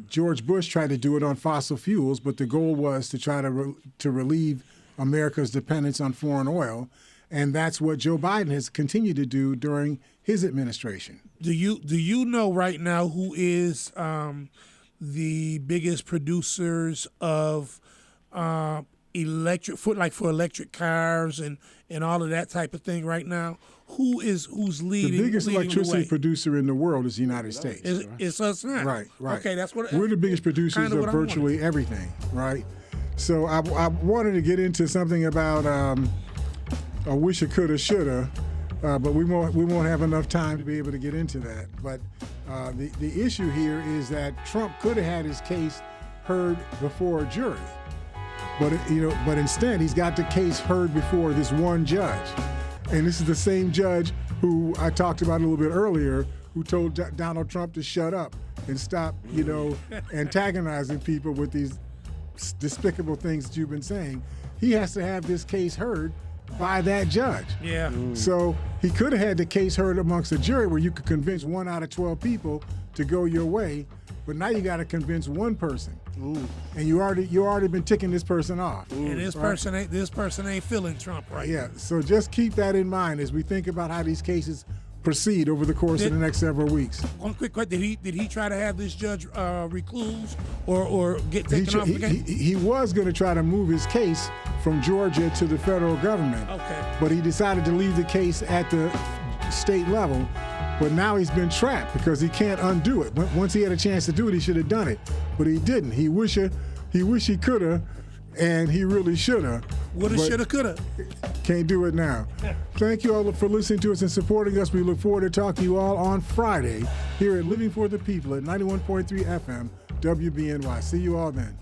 George Bush tried to do it on fossil fuels, but the goal was to try to relieve America's dependence on foreign oil. And that's what Joe Biden has continued to do during his administration. Do you know right now who is the biggest producers of for electric cars and all of that type of thing right now? Who's leading? The biggest leading electricity the producer in the world is the United States. It's us now. Right. Okay, that's what. We're the biggest producers of virtually everything. Right. So I wanted to get into something about a wish it coulda, shoulda, but we won't have enough time to be able to get into that. But the issue here is that Trump could have had his case heard before a jury, but instead he's got the case heard before this one judge, and this is the same judge who I talked about a little bit earlier, who told Donald Trump to shut up and stop, antagonizing people with these despicable things that you've been saying. He has to have this case heard by that judge. Yeah. So he could have had the case heard amongst a jury where you could convince 1 out of 12 people to go your way, but now you got to convince one person. Ooh. And you already been ticking this person off. And this person ain't feeling Trump right. Yeah. So just keep that in mind as we think about how these cases proceed over the course of the next several weeks. One quick question: Did he try to have this judge recluse or get taken off the case? He was going to try to move his case from Georgia to the federal government. Okay. But he decided to leave the case at the state level. But now he's been trapped because he can't undo it. Once he had a chance to do it, he should have done it, but he didn't. He wish he coulda, and he really shoulda. Woulda, shoulda, coulda. Can't do it now. Thank you all for listening to us and supporting us. We look forward to talking to you all on Friday here at Living for the People at 91.3 FM WBNY. See you all then.